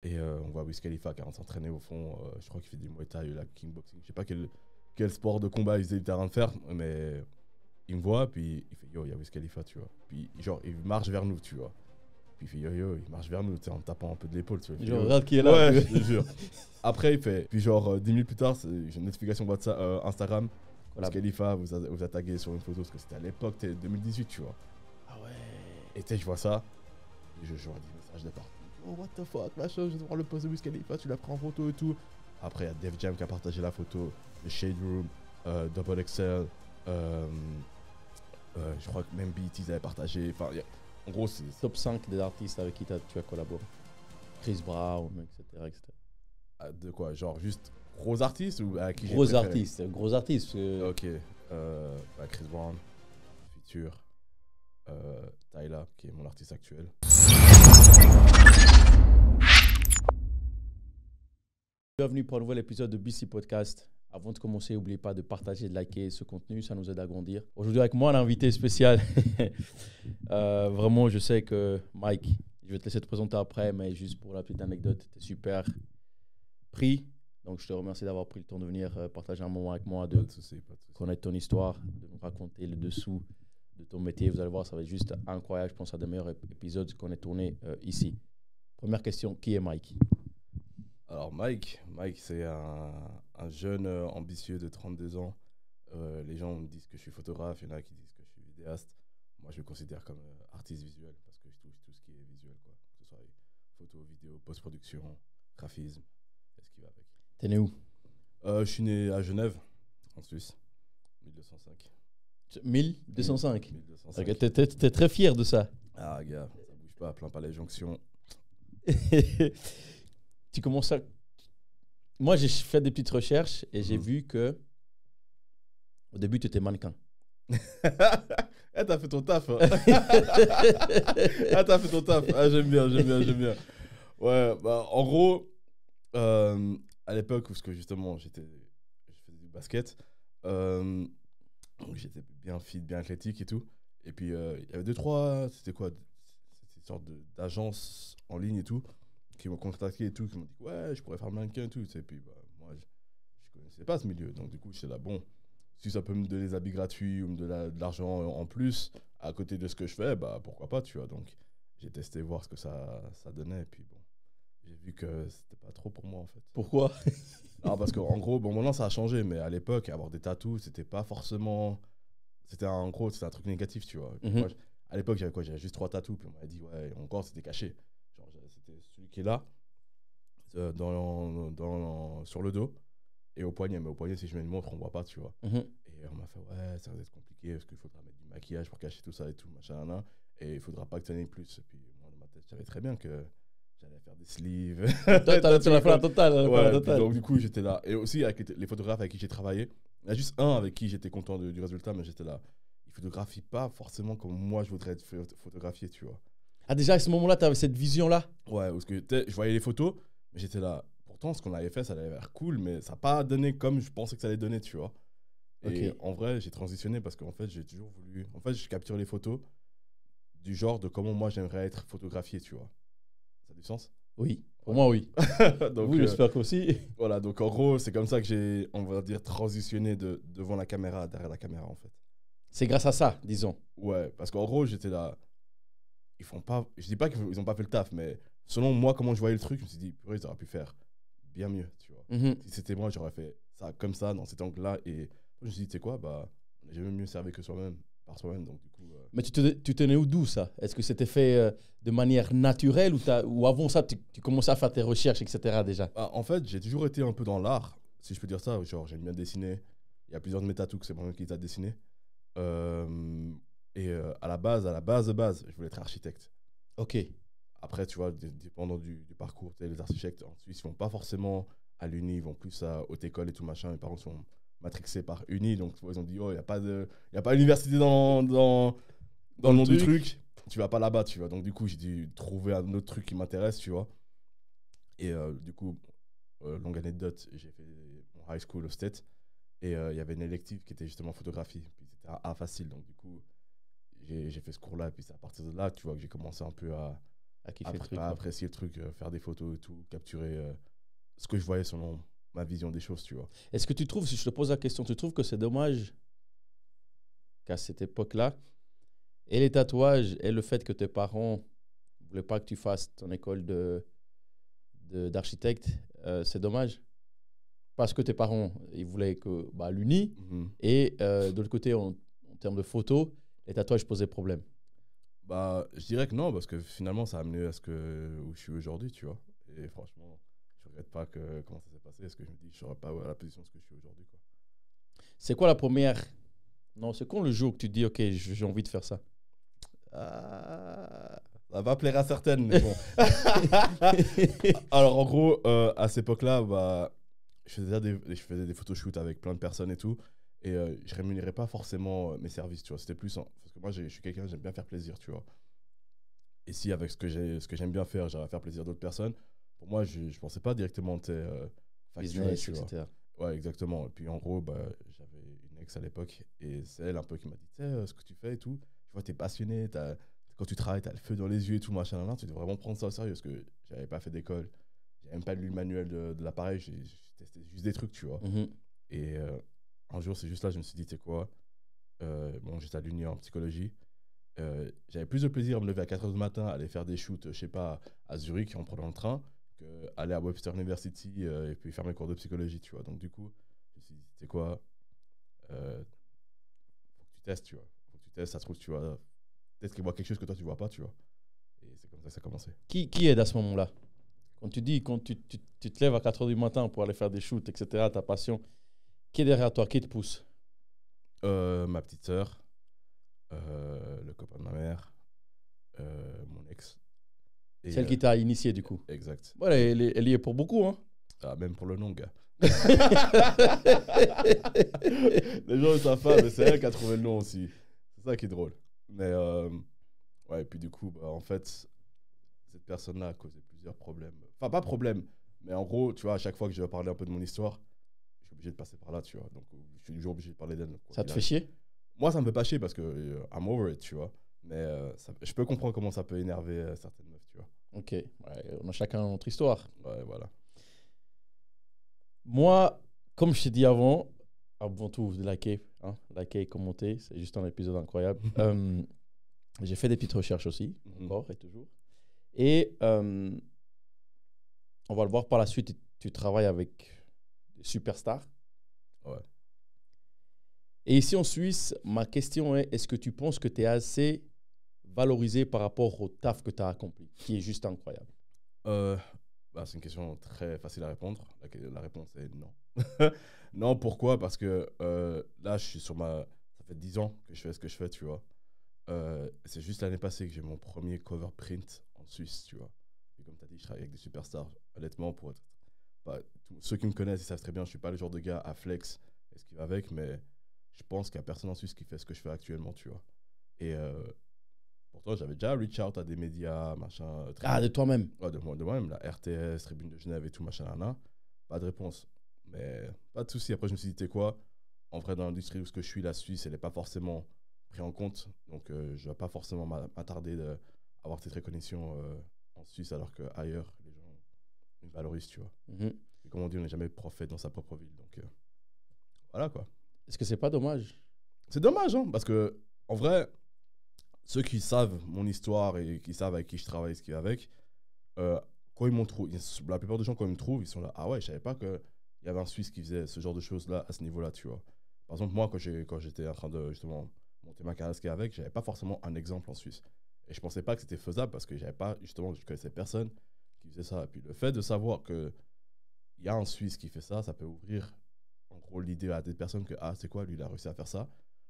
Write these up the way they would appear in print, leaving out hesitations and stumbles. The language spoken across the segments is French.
Et on voit Wiz Khalifa qui est en train de s'entraîner au fond. Je crois qu'il fait du Muay Thai, la kickboxing. Je sais pas quel sport de combat il était en train de faire, mais il me voit, puis il fait yo, il y a Wiz Khalifa, tu vois. Puis genre, il marche vers nous, tu vois. Puis il fait yo, il marche vers nous, tu sais, en tapant un peu de l'épaule, tu vois. Genre, regarde qui est là. Ouais, je te jure. Après, il fait, puis genre, 10 minutes plus tard, j'ai une notification WhatsApp, Instagram. Wiz Khalifa vous a tagué sur une photo, parce que c'était à l'époque, 2018, tu vois. Ah ouais. Et tu sais, je vois ça, et je vois des messages de partout. Oh, what the fuck, machin, je vais voir le post de Wiz Khalifa, tu l'as pris en photo et tout. Après, il y a Def Jam qui a partagé la photo, le Shade Room, Double XL, je crois que même BET ils avaient partagé. Enfin, en gros, c'est Top 5 des artistes avec qui tu as collaboré. Chris Brown, etc. etc. De quoi? Genre juste gros artistes ou à qui j'ai Gros préféré? artistes. Ok. Chris Brown, Future, Tyla, qui est mon artiste actuel. Bienvenue pour un nouvel épisode de BC Podcast. Avant de commencer, n'oubliez pas de partager et de liker ce contenu, ça nous aide à grandir. Aujourd'hui avec moi, un invité spécial. Vraiment, je sais que Mike, je vais te laisser te présenter après, mais juste pour la petite anecdote, tu es super pris. Donc je te remercie d'avoir pris le temps de venir partager un moment avec moi, de connaître ton histoire, de nous raconter le dessous de ton métier. Vous allez voir, ça va être juste incroyable. Je pense à des meilleurs épisodes qu'on ait tournés ici. Première question, qui est Mike ? Alors Mike c'est un jeune ambitieux de 32 ans. Les gens me disent que je suis photographe, il y en a qui disent que je suis vidéaste. Moi je me considère comme artiste visuel parce que je touche tout ce qui est visuel, quoi. Que ce soit photo, vidéo, post-production, graphisme, et ce qui va avec. T'es né où ? Je suis né à Genève, en Suisse, 1205. 1205 1205. Okay, t'es très fier de ça. Ah gars, ça bouge pas, plein pas les jonctions. Tu commences à... Moi, j'ai fait des petites recherches et j'ai vu que au début, tu étais mannequin. T'as fait ton taf. Hein. T'as fait ton taf. Ah, j'aime bien. Ouais, bah, en gros, à l'époque où justement, je faisais du basket, donc j'étais bien fit, bien athlétique et tout. Et puis, il y avait 2-3, c'était quoi? C'était une sorte d'agence en ligne et tout, qui m'ont contacté et tout, qui m'ont dit ouais, je pourrais faire mannequin et tout. Et puis, bah, moi, je connaissais pas ce milieu. Donc, du coup, j'étais là, bon, si ça peut me donner des habits gratuits ou me donner de l'argent en plus, à côté de ce que je fais, bah, pourquoi pas, tu vois. Donc, j'ai testé voir ce que ça donnait. Et puis, bon, j'ai vu que c'était pas trop pour moi, en fait. Pourquoi ? Non, parce qu'en gros, bon, maintenant, ça a changé. Mais à l'époque, avoir des tatous, c'était pas forcément... C'était un truc négatif, tu vois. Moi, à l'époque, j'avais juste 3 tatous, puis on m'avait dit, ouais, encore, c'était caché. Genre, c'était celui qui est là, sur le dos, et au poignet. Mais au poignet, si je mets une montre, on voit pas, tu vois. Et on m'a fait, ouais, ça va être compliqué, parce qu'il faudra mettre du maquillage pour cacher tout ça et tout, machin, là. Et il faudra pas que tu en aies plus. Et puis, moi, dans ma tête, je savais très bien que j'allais faire des sleeves. Tu l'as fait la totale. Ouais, donc, du coup, j'étais là. Et aussi, avec les photographes avec qui j'ai travaillé, il y a juste un avec qui j'étais content du résultat, mais j'étais là. Il photographie pas forcément comme moi je voudrais être photographié, tu vois. Ah, déjà à ce moment-là, tu avais cette vision-là ? Ouais, parce que je voyais les photos, mais j'étais là. Pourtant, ce qu'on avait fait, ça avait l'air cool, mais ça n'a pas donné comme je pensais que ça allait donner, tu vois. Et en vrai, j'ai transitionné parce qu'en fait, j'ai toujours voulu. En fait, je capture les photos du genre de comment moi j'aimerais être photographié, tu vois. Ça a du sens ? Oui, pour moi, oui. Donc, oui, j'espère qu'aussi. Voilà, donc en gros, c'est comme ça que j'ai, on va dire, transitionné devant la caméra à derrière la caméra, en fait. C'est grâce à ça, disons. Ouais, parce qu'en gros, j'étais là. Ils font pas. Je dis pas qu'ils ont pas fait le taf, mais selon moi, comment je voyais le truc, je me suis dit, purée, ils auraient pu faire bien mieux, tu vois. Si c'était moi, j'aurais fait ça comme ça, dans cet angle-là. Et je me suis dit, tu sais quoi, bah, on est jamais mieux servi que soi-même, par soi-même. Donc, du coup. Mais tu tenais où d'où ça ? Est-ce que c'était fait de manière naturelle ou avant ça, tu commençais à faire tes recherches, etc. déjà ? Bah, en fait, j'ai toujours été un peu dans l'art, si je peux dire ça. Genre, j'aime bien dessiner. Il y a plusieurs de mes tatous que c'est moi qui les ai dessinés. Et à la base, je voulais être architecte. Ok. Après, tu vois, dépendant du parcours, les architectes en Suisse, ils vont pas forcément à l'Uni, ils vont plus à haute école et tout machin. Mes parents sont matrixés par Uni, donc tu vois, ils ont dit, oh, il n'y a pas d'université dans le nom du truc. Tu vas pas là-bas, tu vois. Donc, du coup, j'ai dû trouver un autre truc qui m'intéresse, tu vois. Et du coup, longue anecdote, j'ai fait mon high school au State. Et il y avait une élective qui était justement photographie. Puis c'était un A facile. Donc, du coup, j'ai fait ce cours-là. Et puis c'est à partir de là, tu vois, que j'ai commencé un peu à À kiffer le truc. À apprécier le truc, faire des photos et tout, capturer ce que je voyais selon ma vision des choses, tu vois. Est-ce que tu trouves, si je te pose la question, tu trouves que c'est dommage qu'à cette époque-là, et les tatouages et le fait que tes parents ne voulaient pas que tu fasses ton école d'architecte, c'est dommage? Parce que tes parents, ils voulaient que l'uni, et de l'autre côté, en termes de photos, les tatouages posaient problème. Je dirais que non, parce que finalement, ça a amené à où je suis aujourd'hui, tu vois. Et franchement, je regrette pas comment ça s'est passé, parce que je me dis, je serais pas à la position de ce que je suis aujourd'hui, quoi. C'est quoi la première? Non, c'est quand le jour que tu te dis, OK, j'ai envie de faire ça? Ça va plaire à certaines, mais bon. Alors, en gros, à cette époque-là, je faisais des photoshoots avec plein de personnes et tout. Et je rémunérais pas forcément mes services, tu vois. C'était plus parce que moi, je suis quelqu'un, j'aime bien faire plaisir, tu vois. Et si avec ce que j'aime bien faire, j'arrive à faire plaisir d'autres personnes, pour moi, je pensais pas directement facturer, business, tu vois. etc. Ouais, exactement. Et puis en gros, j'avais une ex à l'époque et c'est elle un peu qui m'a dit, tu sais, ce que tu fais et tout, tu vois, t'es passionné, quand tu travailles, t'as le feu dans les yeux et tout, machin, tu dois vraiment prendre ça au sérieux, parce que j'avais pas fait d'école, j'avais même pas lu le manuel de l'appareil, j'ai testé juste des trucs, tu vois. Et un jour, c'est juste là, je me suis dit, tu sais quoi, j'étais à l'Uni en psychologie, j'avais plus de plaisir à me lever à 4h du matin, aller faire des shoots, je sais pas, à Zurich en prenant le train, qu'aller à Webster University et puis faire mes cours de psychologie, tu vois. Donc du coup, je me suis dit, tu sais quoi, faut que tu testes, tu vois. Faut que tu testes, ça se trouve, tu vois, peut-être qu'il voit quelque chose que toi, tu vois pas, tu vois. Et c'est comme ça que ça a commencé. Qui aide à ce moment-là? Quand tu te lèves à 4h du matin pour aller faire des shoots, etc., ta passion, qui est derrière toi? Qui te pousse? Ma petite sœur, le copain de ma mère, mon ex. Et celle qui t'a initié, du coup. Exact. Ouais, elle y est pour beaucoup, hein. Même pour le nom, gars. Les gens ne savent pas, mais c'est elle qui a trouvé le nom aussi. C'est ça qui est drôle. Mais ouais, et puis du coup, en fait, cette personne-là a causé plusieurs problèmes. Enfin, pas problème, mais en gros, tu vois, à chaque fois que je vais parler un peu de mon histoire, je suis obligé de passer par là, tu vois. Donc, je suis toujours obligé de parler d'elle. Ça te fait chier? Moi, ça me fait pas chier parce que I'm over it, tu vois. Mais je peux comprendre comment ça peut énerver certaines meufs, tu vois. Ok, ouais, on a chacun notre histoire. Ouais, voilà. Moi, comme je t'ai dit avant tout, liker, commenter, c'est juste un épisode incroyable. J'ai fait des petites recherches aussi, encore et toujours. Et on va le voir par la suite, tu travailles avec des superstars. Ouais. Et ici en Suisse, ma question est, est-ce que tu penses que tu es assez valorisé par rapport au taf que tu as accompli, qui est juste incroyable? C'est une question très facile à répondre. La réponse est non. Non, pourquoi? Parce que là, je suis sur ça fait 10 ans que je fais ce que je fais, tu vois. C'est juste l'année passée que j'ai mon premier cover print en Suisse, tu vois. Et comme tu as dit, je travaille avec des superstars. Honnêtement, ceux qui me connaissent, ils savent très bien, je suis pas le genre de gars à flex et ce qui va avec, mais je pense qu'il n'y a personne en Suisse qui fait ce que je fais actuellement, tu vois. Et pourtant, j'avais déjà reach out à des médias, machin. De toi-même? Ouais, de moi-même, la RTS, Tribune de Genève et tout, machin, là. Pas de réponse. Mais pas de souci. Après, je me suis dit, tu sais quoi, en vrai, dans l'industrie où je suis, la Suisse, elle n'est pas forcément prise en compte. Donc, je ne vais pas forcément m'attarder d'avoir cette reconnaissance en Suisse, alors qu'ailleurs, les gens me valorisent, tu vois. Et comme on dit, on n'est jamais prophète dans sa propre ville. Donc, voilà, quoi. Est-ce que c'est pas dommage? C'est dommage, hein, parce que, en vrai, ceux qui savent mon histoire et qui savent avec qui je travaille, ce qui va avec, quand ils m'ont trouvé, la plupart des gens, quand ils me trouvent, ils sont là, ah ouais, je savais pas qu'il y avait un Suisse qui faisait ce genre de choses-là à ce niveau-là, tu vois. Par exemple, moi, quand j'étais en train de justement monter ma carrière, ce qui va avec, j'avais pas forcément un exemple en Suisse. Et je pensais pas que c'était faisable parce que je connaissais personne qui faisait ça. Et puis le fait de savoir qu'il y a un Suisse qui fait ça, ça peut ouvrir en gros l'idée à des personnes que, ah, c'est quoi, lui, il a réussi à faire ça.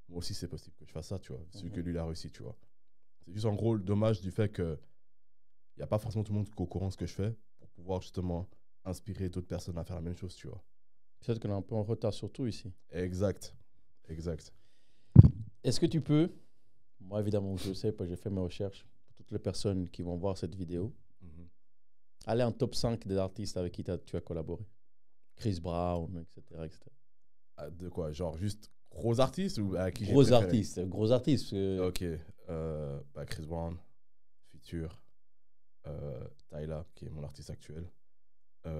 Moi aussi, c'est possible que je fasse ça, tu vois, celui que lui, il a réussi, tu vois. C'est juste en gros le dommage du fait qu'il n'y a pas forcément tout le monde qui est au courant de ce que je fais pour pouvoir justement inspirer d'autres personnes à faire la même chose, tu vois. Peut-être qu'on est un peu en retard surtout ici. Exact. Est-ce que tu peux, moi évidemment je sais, parce que j'ai fait mes recherches, pour toutes les personnes qui vont voir cette vidéo, aller en top 5 des artistes avec qui tu as collaboré? Chris Brown, etc. De quoi? Genre juste gros artistes ou à qui j'ai Gros préféré? artistes. Ok. Chris Brown, Future, Tyla, qui est mon artiste actuel. Il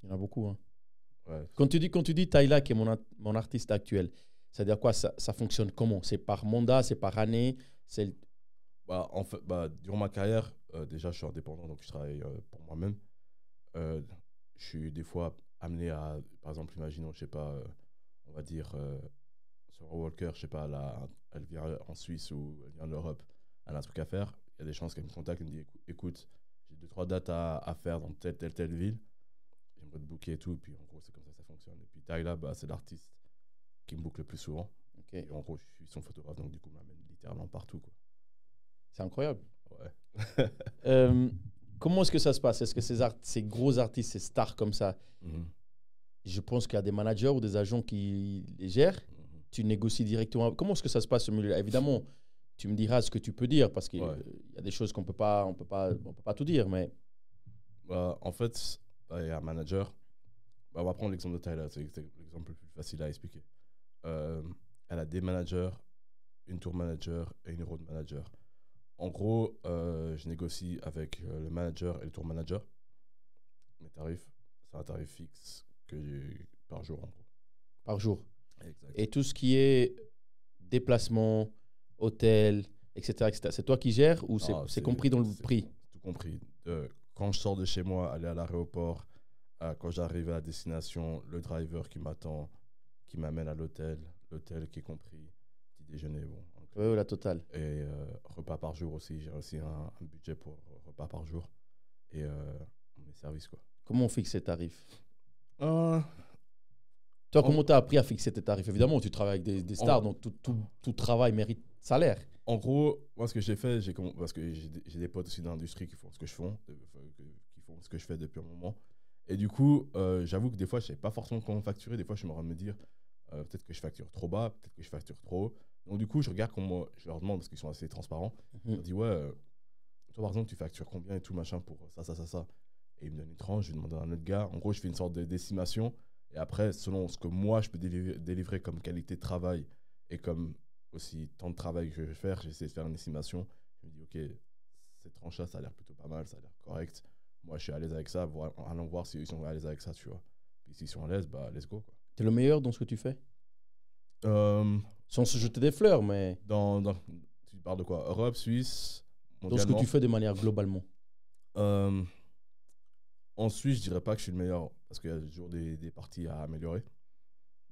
y en a beaucoup. Hein. Ouais. Quand tu dis Tyla, qui est mon artiste actuel, c'est-à-dire quoi? Ça fonctionne comment? C'est par mandat, c'est par année? En fait, durant ma carrière, déjà, je suis indépendant, donc je travaille pour moi-même. Je suis des fois amené à, par exemple, imaginons, je sais pas, on va dire, Sarah Walker, je sais pas, elle vient en Suisse ou elle vient en Europe, elle a un truc à faire. Il y a des chances qu'elle me contacte et me dit, écoute, j'ai 2-3 dates à faire dans telle ville. J'aimerais te booker et tout. Et puis en gros, c'est comme ça fonctionne. Et puis Tyla, c'est l'artiste qui me book le plus souvent. Okay. Et en gros, je suis son photographe, donc du coup, il m'amène littéralement partout, quoi. C'est incroyable. Ouais. Comment est-ce que ça se passe? Est-ce que ces gros artistes, ces stars comme ça, je pense qu'il y a des managers ou des agents qui les gèrent. Tu négocies directement. Comment est-ce que ça se passe ce milieu-là? Évidemment, tu me diras ce que tu peux dire parce qu'il y a des choses qu'on peut pas tout dire. Mais en fait, il y a un manager. On va prendre l'exemple de Tyla, c'est l'exemple le plus facile à expliquer. Elle a des managers, une tour manager et une road manager. En gros, je négocie avec le manager et le tour manager. Mes tarifs, c'est un tarif fixe que j'ai par jour, en gros. Par jour. Exact. Et tout ce qui est déplacement, hôtel, etc., c'est toi qui gères ou c'est compris dans le prix? C'est tout compris. Quand je sors de chez moi, aller à l'aéroport, quand j'arrive à la destination, le driver qui m'attend, qui m'amène à l'hôtel qui est compris, petit déjeuner, bon. Oui, la totale. Et repas par jour aussi. J'ai aussi un budget pour repas par jour et mes services, quoi. Comment on fixe ces tarifs? Toi, comment tu as appris à fixer tes tarifs? Évidemment, tu travailles avec des stars, donc tout travail mérite salaire. En gros, moi, ce que j'ai fait, parce que j'ai des potes aussi dans l'industrie qui font ce que je fais, qui font ce que je fais depuis un moment. Et du coup, j'avoue que des fois, je ne savais pas forcément comment facturer. Des fois, je me rends à me dire, peut-être que je facture trop bas, peut-être que je facture trop haut. Donc, du coup, je regarde comment je leur demande, parce qu'ils sont assez transparents. Je leur dis, ouais, toi, par exemple, tu factures combien et tout, machin, pour ça. Et ils me donnent une tranche, je vais demander à un autre gars. En gros, je fais une sorte d'estimation. Et après, selon ce que moi, je peux délivrer comme qualité de travail et comme aussi temps de travail que je vais faire, j'essaie de faire une estimation. Je me dis, OK, cette tranche-là, ça a l'air plutôt pas mal, ça a l'air correct. Moi, je suis à l'aise avec ça. Allons voir s'ils sont à l'aise avec ça, tu vois. Puis s'ils sont à l'aise, let's go, quoi. T'es le meilleur dans ce que tu fais? Sans se jeter des fleurs, mais... Tu parles de quoi? Europe, Suisse, mondialement? Dans ce que tu fais de manière globalement. En Suisse, je dirais pas que je suis le meilleur, parce qu'il y a toujours des parties à améliorer.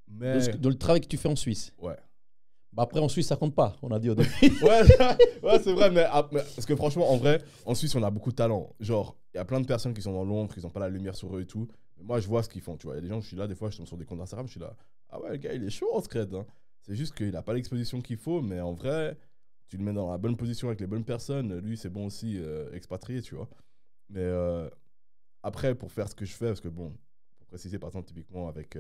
Mais... Dans le travail que tu fais en Suisse? Ouais. Après, en Suisse, ça compte pas, on a dit au début. ouais, c'est vrai, mais parce que franchement, en vrai, en Suisse, on a beaucoup de talent. Genre, il y a plein de personnes qui sont dans l'ombre, qui n'ont pas la lumière sur eux et tout. Mais moi, je vois ce qu'ils font, tu vois. Il y a des gens, je suis là, des fois, je tombe sur des comptes Instagram, je suis là, ah ouais, le gars, il est chaud en scred. Hein. C'est juste qu'il n'a pas l'exposition qu'il faut, mais en vrai, tu le mets dans la bonne position avec les bonnes personnes. Lui, c'est bon aussi, expatrié, tu vois. Mais après, pour faire ce que je fais, parce que bon, pour préciser, par exemple, typiquement avec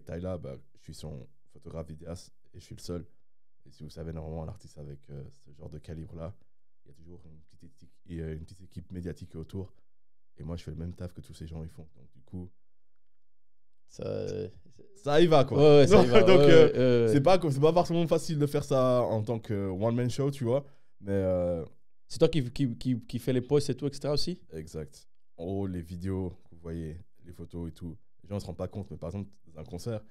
Tyla, je suis son photographe vidéaste et je suis le seul. Et si vous savez, normalement, un artiste avec ce genre de calibre-là, il y a toujours une petite équipe médiatique autour. Et moi, je fais le même taf que tous ces gens ils font. Donc, du coup, ça y va, quoi. Ouais, ça y va. Donc, c'est pas forcément facile de faire ça en tant que one-man show, tu vois. Mais c'est toi qui fais les posts et tout, etc. aussi? Exact. En gros, les vidéos que vous voyez, les photos et tout, les gens ne se rendent pas compte. Mais par exemple, dans un concert,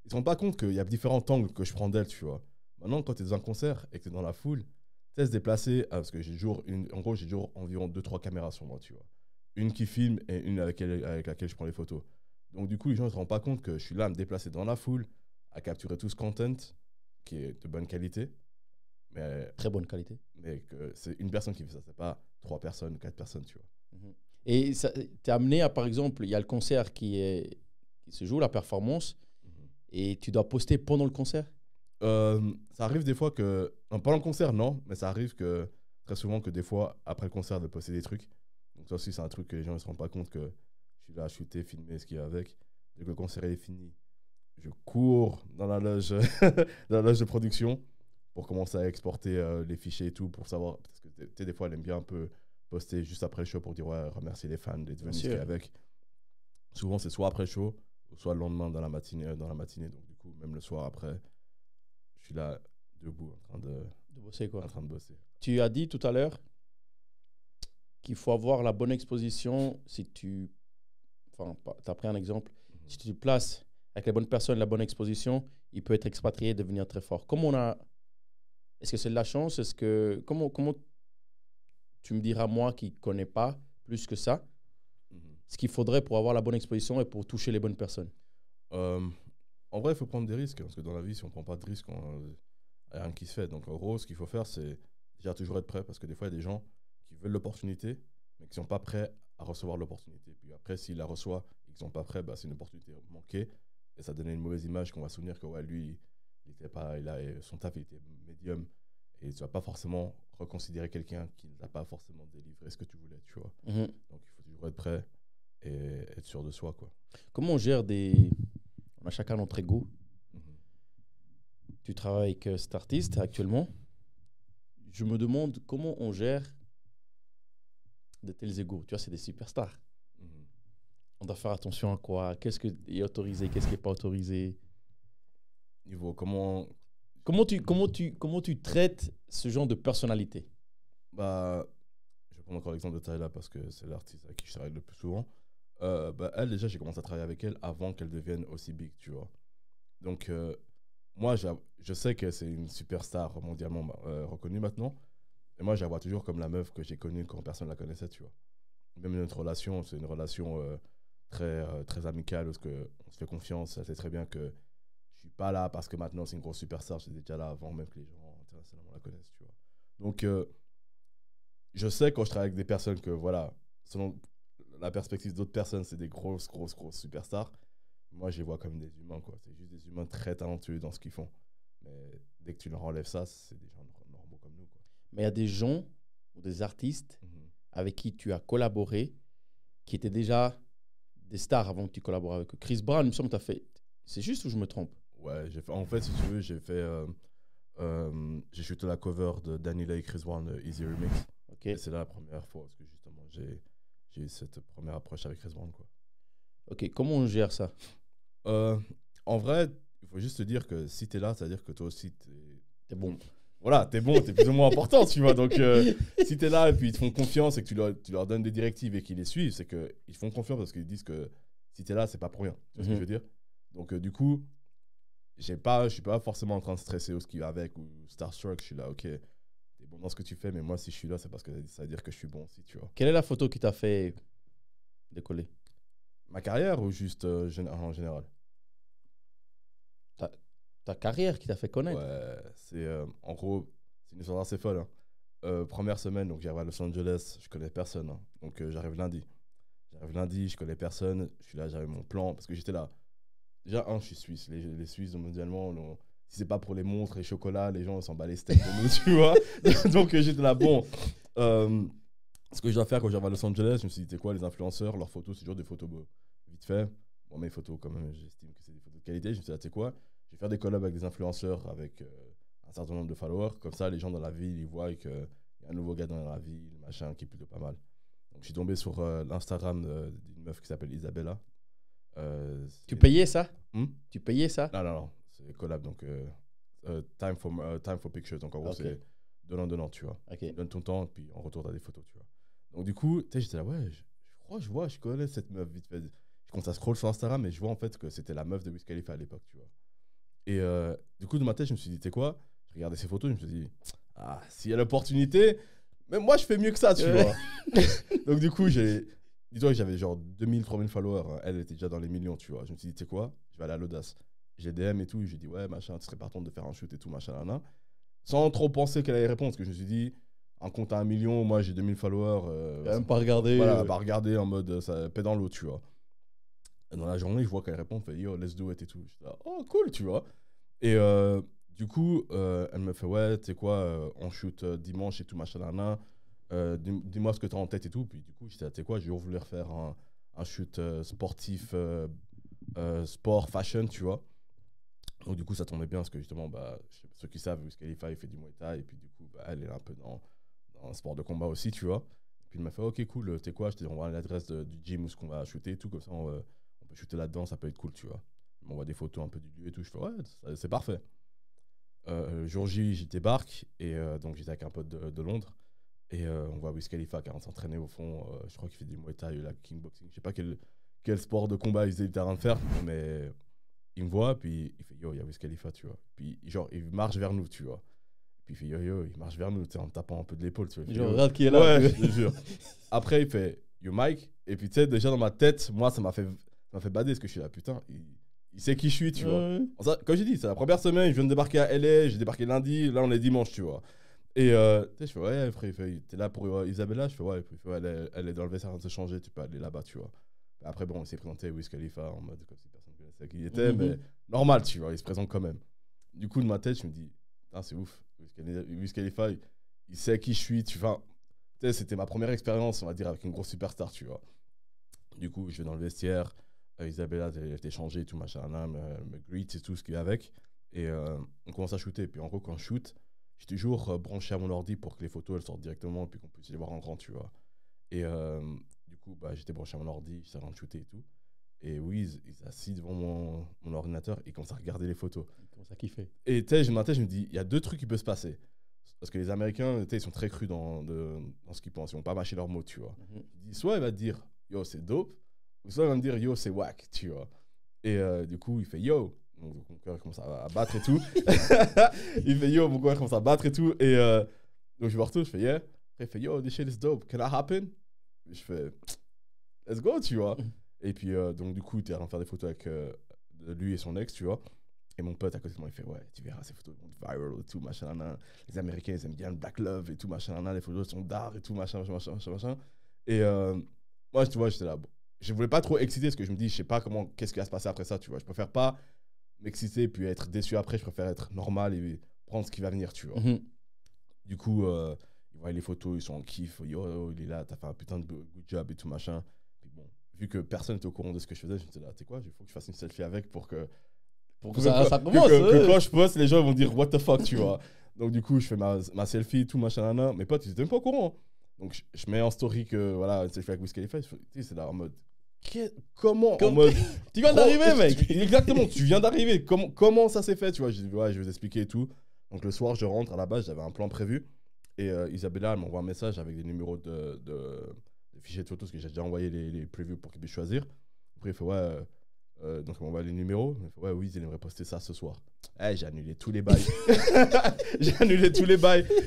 ils ne se rendent pas compte qu'il y a différents angles que je prends d'elle, tu vois. Maintenant, quand tu es dans un concert et que tu es dans la foule, tu sais se déplacer, parce que j'ai toujours environ 2-3 caméras sur moi, tu vois. Une qui filme et une avec laquelle je prends les photos. Donc, du coup, les gens ne se rendent pas compte que je suis là à me déplacer dans la foule, à capturer tout ce content qui est de bonne qualité. Mais, très bonne qualité. Mais que c'est une personne qui fait ça, c'est pas 3 personnes, 4 personnes, tu vois. Et tu es amené à, par exemple, il y a le concert qui se joue, la performance, et tu dois poster pendant le concert? Ça arrive des fois que... Non, pendant le concert, non, mais ça arrive que très souvent que des fois, après le concert, de poster des trucs. Donc ça aussi, c'est un truc que les gens ne se rendent pas compte que je suis là à shooter, filmer ce qu'il y a avec. Dès que le concert est fini, je cours dans la loge, dans la loge de production pour commencer à exporter les fichiers et tout, pour savoir... Parce que tu sais, des fois, elle aime bien un peu poster juste après le show pour dire ouais, remercier les fans d'être venus, ce qu'il y a avec. Souvent, c'est soit après le show, ou soit le lendemain dans la matinée. Donc du coup, même le soir après... Je suis là, debout, en train De bosser, quoi. En train de bosser. Tu as dit tout à l'heure qu'il faut avoir la bonne exposition si tu... Enfin, tu as pris un exemple. Si tu te places avec les bonnes personnes, la bonne exposition, il peut être expatrié et devenir très fort. Comment on a... Est-ce que c'est de la chance? Est-ce que... Comment tu me diras, moi qui ne connais pas plus que ça, ce qu'il faudrait pour avoir la bonne exposition et pour toucher les bonnes personnes? En vrai, il faut prendre des risques. Parce que dans la vie, si on ne prend pas de risques, il n'y a rien qui se fait. Donc, en gros, ce qu'il faut faire, c'est déjà toujours être prêt. Parce que des fois, il y a des gens qui veulent l'opportunité, mais qui ne sont pas prêts à recevoir l'opportunité. Puis après, s'ils la reçoivent et qu'ils ne sont pas prêts, bah, c'est une opportunité manquée. Et ça donnait une mauvaise image qu'on va se souvenir que ouais, lui, il était pas, son taf il était médium. Et tu ne vas pas forcément reconsidérer quelqu'un qui n'a pas forcément délivré ce que tu voulais, tu vois. Donc, il faut toujours être prêt et être sûr de soi, quoi. Comment on gère des... On a chacun notre ego. Tu travailles avec cet artiste actuellement. Je me demande comment on gère de tels égos. Tu vois, c'est des superstars. On doit faire attention à quoi? Qu'est-ce qui est autorisé? Qu'est-ce qui n'est pas autorisé? Niveau comment tu traites ce genre de personnalité? Bah, je vais prendre encore l'exemple de Tyla parce que c'est l'artiste avec qui je travaille le plus souvent. Bah, elle, déjà, j'ai commencé à travailler avec elle avant qu'elle devienne aussi big, tu vois. Donc, moi, je sais que c'est une superstar mondialement reconnue maintenant. Et moi, je la vois toujours comme la meuf que j'ai connue quand personne ne la connaissait, tu vois. Même notre relation, c'est une relation très amicale parce qu'on se fait confiance. Elle sait très bien que je suis pas là parce que maintenant c'est une grosse superstar. J'étais déjà là avant même que les gens internationalement la connaissent, tu vois. Donc, je sais quand je travaille avec des personnes que, voilà, selon la perspective d'autres personnes, c'est des grosses superstars. Moi, je les vois comme des humains, quoi. C'est juste des humains très talentueux dans ce qu'ils font. Mais dès que tu leur enlèves ça, c'est des gens normaux comme nous, quoi. Mais il y a des gens ou des artistes avec qui tu as collaboré qui étaient déjà des stars avant que tu collabores avec eux. Chris Brown, il me semble que tu as fait... C'est juste ou je me trompe? Ouais, en fait, si tu veux, j'ai shooté la cover de Danny Lay et Chris Brown, Easy Remix. Okay. Et c'est là la première fois, parce que justement, j'ai eu cette première approche avec Chris Brown, quoi. Ok, comment on gère ça? En vrai, il faut juste te dire que si t'es là, c'est-à-dire que toi aussi, t'es bon. Voilà, t'es bon, t'es plus ou moins important, tu vois. Donc, si t'es là et puis ils te font confiance et que tu leur donnes des directives et qu'ils les suivent, c'est qu'ils font confiance parce qu'ils disent que si t'es là, c'est pas pour rien. Tu vois ce que je veux dire? Donc, du coup, je suis pas forcément en train de stresser ou ce qui va avec ou starstruck. Je suis là, ok, t'es bon dans ce que tu fais, mais moi, si je suis là, c'est parce que ça veut dire que je suis bon aussi, tu vois. Quelle est la photo qui t'a fait décoller? Ma carrière ou juste en général? Ta carrière qui t'a fait connaître. Ouais, c'est en gros, c'est une histoire assez folle. Première semaine, donc j'arrive à Los Angeles, je connais personne. Hein. Donc j'arrive lundi. Je connais personne. Je suis là, j'avais mon plan parce que j'étais là. Déjà, je suis suisse. Les Suisses, mondialement, si c'est pas pour les montres et chocolats, les gens s'en battent les steaks de nous, tu vois. Donc j'étais là, bon. Ce que je dois faire quand j'arrive à Los Angeles, je me suis dit, c'est quoi, les influenceurs, leurs photos, c'est toujours des photos vite fait. Bon, mes photos, quand même, j'estime que c'est des photos de qualité. Je me suis dit, tu sais quoi, je vais faire des collabs avec des influenceurs avec un certain nombre de followers. Comme ça, les gens dans la ville, ils voient qu'il y a un nouveau gars dans la ville, machin, qui est plutôt pas mal. Donc, je suis tombé sur l'Instagram d'une meuf qui s'appelle Isabella. Tu payais ça? Tu payais ça? Non. C'est collab, donc time for pictures. Donc, en gros, c'est donnant, tu vois. Okay. Donne ton temps, puis en retour, t'as des photos, tu vois. Donc, du coup, tu sais, j'étais là, ouais, je connais cette meuf vite fait. Je commence à scroll sur Instagram et je vois en fait que c'était la meuf de Wiz Khalifa à l'époque, tu vois. Et du coup, dans ma tête, je me suis dit, tu sais quoi? Je regardais ses photos, je me suis dit, ah, s'il y a l'opportunité, même moi, je fais mieux que ça, tu vois. Donc, du coup, dis-toi que j'avais genre 2000, 3000 followers. Hein. Elle était déjà dans les millions, tu vois. Je me suis dit, tu sais quoi? Je vais aller à l'audace. J'ai DM et tout. J'ai dit, ouais, machin, tu serais partant de faire un shoot et tout, machin, là. Sans trop penser qu'elle allait répondre, parce que je me suis dit, un compte à 1 million, moi j'ai 2000 followers. Même pas regarder. Voilà, pas regarder en mode ça paie dans l'eau, tu vois. Et dans la journée, je vois qu'elle répond, fait yo, let's do it et tout. Je dis, oh, cool, tu vois. Et du coup, elle me fait, ouais, tu sais quoi, on shoot dimanche et tout, machin, dis-moi ce que tu as en tête et tout. Puis du coup, je dis, tu sais quoi, j'ai voulu refaire un shoot sportif, sport, fashion, tu vois. Donc du coup, ça tombait bien parce que justement, bah, ceux qui savent, Wiz Khalifa, il fait du Muay Thai. Et puis du coup, bah, elle est un peu dans un sport de combat aussi, tu vois. Et puis il m'a fait, ok, cool, tu sais quoi, je te envoie l'adresse du gym où qu'on va shooter et tout. Comme ça, on peut shooter là-dedans, ça peut être cool, tu vois. Il m'envoie des photos un peu du lieu et tout. Je fais, ouais, c'est parfait. Jour J, j'y débarque. Et donc, j'étais avec un pote de Londres. Et on voit Wiz Khalifa qui est en train de s'entraîner au fond. Je crois qu'il fait du Muay Thai, la kickboxing. Je sais pas quel sport de combat il était en train de faire. Mais il me voit, puis il fait yo, il y a Wiz Khalifa, tu vois. Puis genre, il marche vers nous, tu vois. Puis il fait yo, il marche vers nous, tu sais, en me tapant un peu de l'épaule, tu vois. Genre, regarde qui est là. Ouais, je te jure. Après, il fait yo, Mike. Et puis, tu sais, déjà dans ma tête, moi, ça m'a fait bader parce que je suis là, putain, il sait qui je suis, tu vois. Comme j'ai dit, c'est la première semaine, je viens de débarquer à LA, j'ai débarqué lundi, là, on est dimanche, tu vois. Et tu sais, je fais ouais, frère, t'es là pour Isabella? Je fais ouais, elle est dans le vestiaire en train de se changer, tu peux aller là-bas, tu vois. Après, bon, il s'est présenté Wiz Khalifa en mode comme si personne ne connaissait qui il était, mais normal, tu vois, il se présente quand même. Du coup, de ma tête, je me dis, c'est ouf, Wiz Khalifa, il sait qui je suis, tu vois. Tu sais, c'était ma première expérience, on va dire, avec une grosse superstar, tu vois. Du coup, je vais dans le vestiaire, Isabella, elle était changée, tout machin, me greet et tout ce qu'il y a avec. Et on commence à shooter. Puis en gros, quand je shoot, je suis toujours branché à mon ordi pour que les photos elles sortent directement, puis qu'on puisse les voir en grand, tu vois. Et du coup, j'étais branché à mon ordi, j'étais en train de shooter et tout. Et Wiz, il s'est assis devant mon ordinateur et il commence à regarder les photos. Il commence à kiffer. Et tu sais, je me dis, il y a deux trucs qui peuvent se passer. Parce que les Américains, ils sont très crus dans ce qu'ils pensent. Ils vont pas mâcher leurs mots, tu vois. Je dis, soit il va te dire, yo, c'est dope, ou soit il va me dire, yo, c'est whack, tu vois. Et du coup, il fait, yo. Donc, mon cœur commence à battre et tout. Il fait, yo, mon cœur commence à battre et tout. Et donc, je me retourne, je fais, yeah. Il fait, yo, this shit is dope. Can that happen? Et je fais, let's go, tu vois. Et puis, donc, du coup, il était en train de faire des photos avec lui et son ex, tu vois. Et mon pote à côté de moi, il fait, ouais, tu verras, ces photos vont viral et tout, machin, nan. Les Américains, ils aiment bien le black love et tout, machin, nan. Les photos sont d'art et tout, machin. Et moi, tu vois, j'étais là, bon. Je voulais pas trop exciter parce que je me dis, je sais pas qu'est-ce qui va se passer après ça, tu vois. Je préfère pas m'exciter puis être déçu après, je préfère être normal et prendre ce qui va venir, tu vois. Du coup, ils voient les photos, ils sont en kiff, yo, il est là, t'as fait un putain de good job et tout, machin. Puis bon, vu que personne n'était au courant de ce que je faisais, je me disais là, tu sais quoi, il faut que je fasse une selfie avec pour que ça commence. Que quand je poste, les gens vont dire what the fuck, tu vois. Donc du coup, je fais ma selfie, tout machin, nan. Mes potes, ils étaient même pas au courant. Donc je mets en story que voilà, une selfie avec Wiz Khalifa. C'est là en mode, comment en mode, tu viens d'arriver, mec. Exactement, tu viens d'arriver. Comment ça s'est fait, tu vois. Je dis ouais, je vais vous expliquer et tout. Donc le soir, je rentre. À la base, j'avais un plan prévu. Et Isabella, elle m'envoie un message avec des numéros de fichiers de photos parce que j'ai déjà envoyé les previews pour qu'ils puissent choisir. Après, il fait ouais. Donc, on va les numéros. Il fait, ouais, oui, il aimerait poster ça ce soir. J'ai annulé tous les bails. Je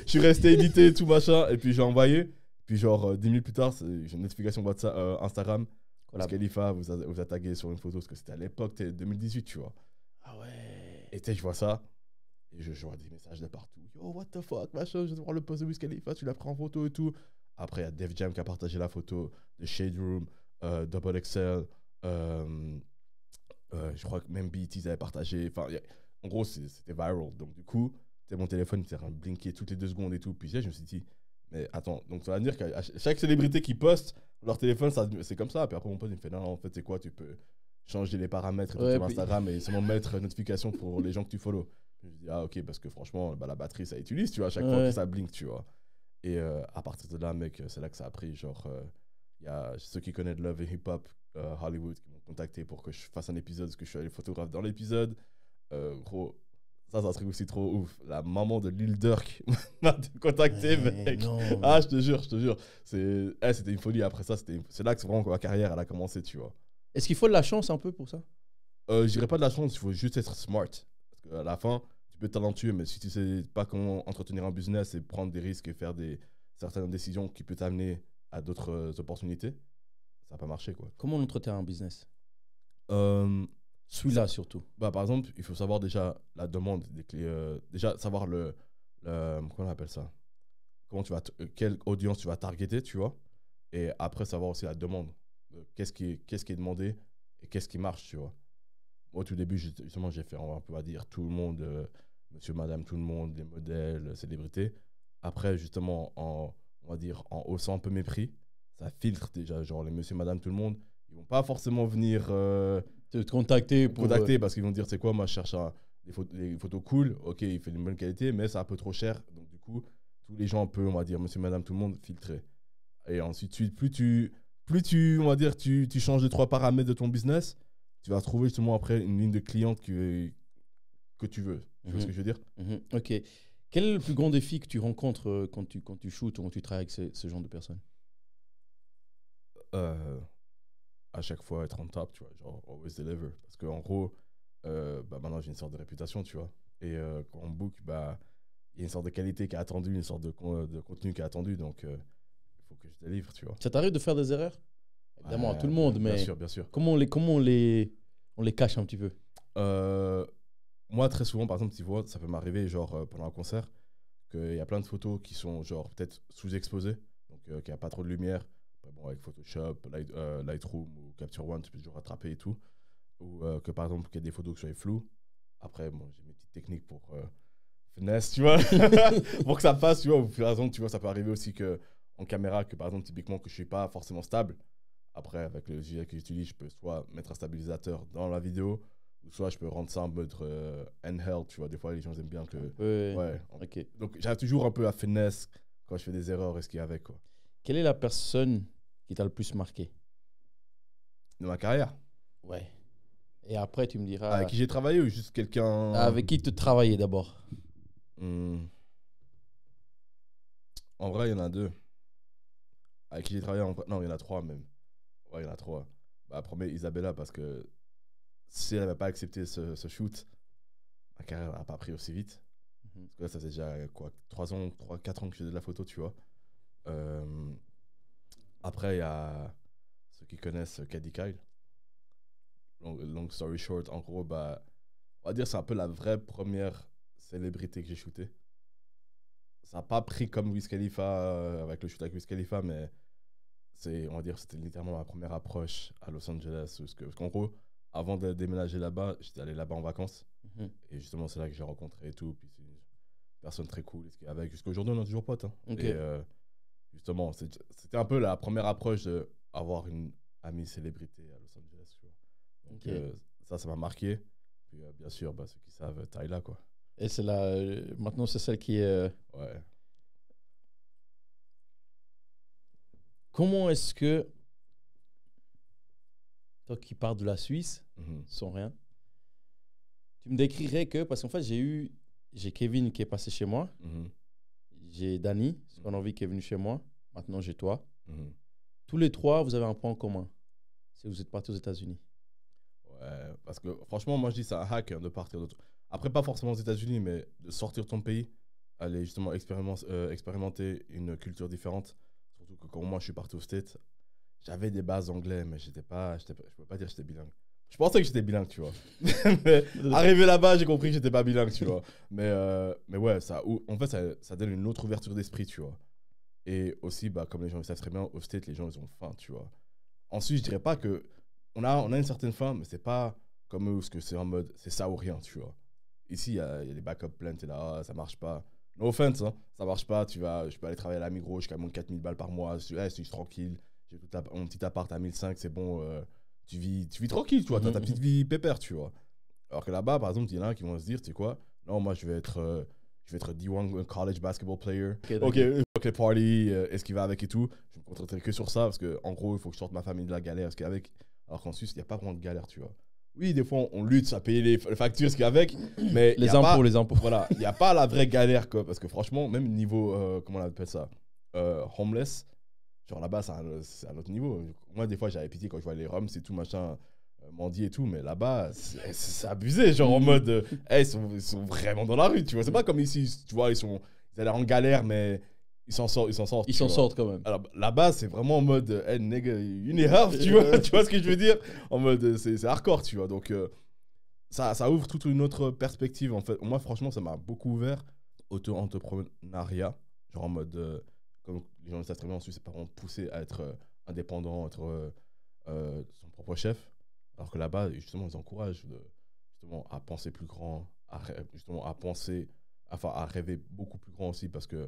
suis resté édité et tout machin. Et puis, j'ai envoyé. Puis, genre, 10 minutes plus tard, j'ai une notification WhatsApp, Instagram. Wiz Khalifa vous a tagué sur une photo parce que c'était à l'époque, 2018, tu vois. Ah ouais. Et tu sais, je vois ça. Et je vois des messages de partout. Yo, what the fuck, machin, je vais voir le post de Wiz Khalifa, tu l'as pris en photo et tout. Après, il y a Def Jam qui a partagé la photo de Shade Room, Double XL. Je crois que même BET ils avaient partagé. Enfin, en gros, c'était viral. Donc, du coup, mon téléphone était en train de blinker toutes les 2 secondes et tout. Puis, je me suis dit, mais attends, donc ça veut dire qu'à chaque célébrité qui poste leur téléphone, c'est comme ça. Puis après, mon pote, il me fait, non, en fait, c'est quoi, tu peux changer les paramètres de ton Instagram et seulement mettre notification pour les gens que tu follow. Je me dis, ah, ok, parce que franchement, la batterie, ça utilise, tu vois, à chaque fois que ça blink, tu vois. Et à partir de là, mec, c'est là que ça a pris. Genre, il y a ceux qui connaissent Love et Hip Hop Hollywood qui m'ont contacté pour que je fasse un épisode parce que je suis allé photographe dans l'épisode. Gros, ça c'est un truc aussi trop ouf. La maman de Lil Durk m'a contacté, mec. Non. Ah, je te jure. C'était une folie. Après ça, c'est là que vraiment ma carrière elle a commencé, tu vois. Est-ce qu'il faut de la chance un peu pour ça? Je dirais pas de la chance, il faut juste être smart. Parce qu'à la fin, tu peux être talentueux, mais si tu sais pas comment entretenir un business et prendre des risques et faire certaines décisions qui peuvent t'amener à d'autres opportunités, ça va pas marcher, quoi. Comment on entretient un business? Celui-là surtout. Par exemple, il faut savoir déjà la demande des clients. Déjà savoir comment on appelle ça? Quelle audience tu vas targeter, tu vois. Et après savoir aussi la demande. Qu'est-ce qui est demandé et qu'est-ce qui marche, tu vois. Moi, au tout début, justement, j'ai fait, on va dire, tout le monde, monsieur, madame, tout le monde, les modèles, célébrités. Après, justement, on va dire, en haussant un peu mes prix, ça filtre déjà, genre les monsieur, madame, tout le monde, ils vont pas forcément venir te contacter parce qu'ils vont dire, c'est quoi, moi je cherche des photos cool, ok, il fait une bonne qualité, mais c'est un peu trop cher, donc du coup, tous les gens peuvent, on va dire, monsieur, madame, tout le monde, filtrer. Et ensuite, plus tu on va dire, tu changes 2-3 paramètres de ton business, tu vas trouver justement après une ligne de clients que tu veux. Tu vois ce que je veux dire? Ok. Quel est le plus grand défi que tu rencontres quand tu shootes ou quand tu travailles avec ce genre de personnes? À chaque fois être en top, tu vois, genre always deliver. Parce qu'en gros, maintenant j'ai une sorte de réputation, tu vois. Et quand on book, il y a une sorte de qualité qui est attendue, une sorte de contenu qui est attendu, donc il faut que je délivre, tu vois. Ça t'arrive de faire des erreurs? Évidemment, à tout le monde, mais bien sûr, bien sûr. Comment on les cache un petit peu? Moi, très souvent, par exemple, tu vois, ça peut m'arriver, genre, pendant un concert, qu'il y a plein de photos qui sont, genre, peut-être sous-exposées, donc qu'il n'y a pas trop de lumière. Après, bon, avec Photoshop, Lightroom ou Capture One, tu peux toujours rattraper et tout. Ou que, par exemple, qu'il y a des photos qui soient floues. Après, bon, j'ai mes petites techniques pour finesse, tu vois, pour que ça passe, tu vois. Par exemple, tu vois, ça peut arriver aussi que, en caméra, que, par exemple, typiquement, que je ne suis pas forcément stable. Après, avec le logiciel que j'utilise, je peux soit mettre un stabilisateur dans la vidéo, ou soit je peux rendre ça en mode handheld, tu vois. Des fois, les gens aiment bien que... Ouais. Ok. Donc, j'ai toujours un peu la finesse quand je fais des erreurs et ce qu'il y a avec, quoi. Quelle est la personne qui t'a le plus marqué? De ma carrière. Ouais. Et après, tu me diras... Avec qui j'ai travaillé ou juste quelqu'un... Avec qui tu travaillais d'abord? En vrai, il y en a deux. Avec qui j'ai travaillé en vrai... Non, il y en a trois même. Ouais, il y en a trois. Premier, Isabella, parce que si elle n'avait pas accepté ce shoot, ma carrière n'a pas pris aussi vite. Parce que là, ça fait déjà quoi, 4 ans que je fais de la photo, tu vois. Après, il y a ceux qui connaissent Caddy Kyle. Long story short, en gros, on va dire c'est un peu la vraie première célébrité que j'ai shootée. Ça n'a pas pris comme Wiz Khalifa avec le shoot avec Wiz Khalifa, mais on va dire c'était littéralement ma première approche à Los Angeles. Parce qu'en gros, avant de déménager là-bas, j'étais allé là-bas en vacances. Et justement, c'est là que j'ai rencontré et tout. Puis c'est une personne très cool. Et avec jusqu'à aujourd'hui, on est toujours potes. Hein. Okay. Et justement, c'était un peu la première approche d'avoir une amie célébrité à Los Angeles. Tu vois. Donc ça m'a marqué. Puis bien sûr, ceux qui savent, Tyla, quoi. Et c'est là, maintenant c'est celle qui est... Ouais. Comment est-ce que, toi qui pars de la Suisse, sans rien, tu me décrirais que, parce qu'en fait j'ai Kevin qui est passé chez moi, j'ai Danny, ce qu'on a envie qui est venu chez moi, maintenant j'ai toi. Tous les trois, vous avez un point en commun, c'est que vous êtes partis aux États-Unis. Ouais, parce que franchement, moi je dis c'est un hack de partir d'autre. Après, pas forcément aux États-Unis, mais de sortir de ton pays, aller justement expérimenter une culture différente. Surtout que quand moi je suis parti aux States, j'avais des bases anglais, mais je peux pas dire que j'étais bilingue. Je pensais que j'étais bilingue, tu vois. Mais arrivé là-bas, j'ai compris que j'étais pas bilingue, tu vois. Mais ouais, en fait, ça donne une autre ouverture d'esprit, tu vois. Et aussi, comme les gens le savent très bien, aux States, les gens, ils ont faim, tu vois. Ensuite, je dirais pas que... On a une certaine faim, mais c'est pas comme eux, parce que c'est en mode, c'est ça ou rien, tu vois. Ici, il y a des backup plans, t'es là, ça marche pas. No offense, hein, ça marche pas, je peux aller travailler à la Migros, je gagne 4000 balles par mois, je suis tranquille, j'ai mon petit appart à 1005, c'est bon, tu vis tranquille, tu vois, t'as ta petite vie pépère, tu vois. Alors que là-bas, par exemple, il y en a qui vont se dire, tu sais quoi, non, moi, je vais être D1 college basketball player. Ok, party, est-ce qu'il va avec et tout. Je me concentrerai que sur ça, parce que en gros, il faut que je sorte ma famille de la galère, ce qu'il y a avec. Alors qu'en Suisse, il n'y a pas vraiment de galère, tu vois. Oui, des fois, on lutte à payer les factures, ce qu'il y a avec, mais... Les impôts. Voilà, il n'y a pas la vraie galère, quoi. Parce que franchement, même niveau, comment on appelle ça, homeless, genre là-bas, c'est un autre niveau. Moi, des fois, j'avais pitié quand je vois les Roms et tout, machin, mendier et tout, mais là-bas, c'est abusé, genre en mode, ils sont vraiment dans la rue, tu vois. C'est pas comme ici, tu vois, ils ont l'air en galère, mais... Ils s'en sortent. Ils s'en sortent quand même. Alors là-bas, c'est vraiment en mode, hey nigga, you need help, tu vois, tu vois ce que je veux dire? En mode, c'est hardcore, tu vois. Donc, ça ouvre toute une autre perspective, en fait. Moi, franchement, ça m'a beaucoup ouvert auto-entrepreneuriat. Genre en mode, comme les gens le savent très bien en Suisse, c'est pas vraiment poussé à être indépendant, être son propre chef. Alors que là-bas, justement, ils encouragent justement à penser plus grand, justement à rêver beaucoup plus grand aussi, parce que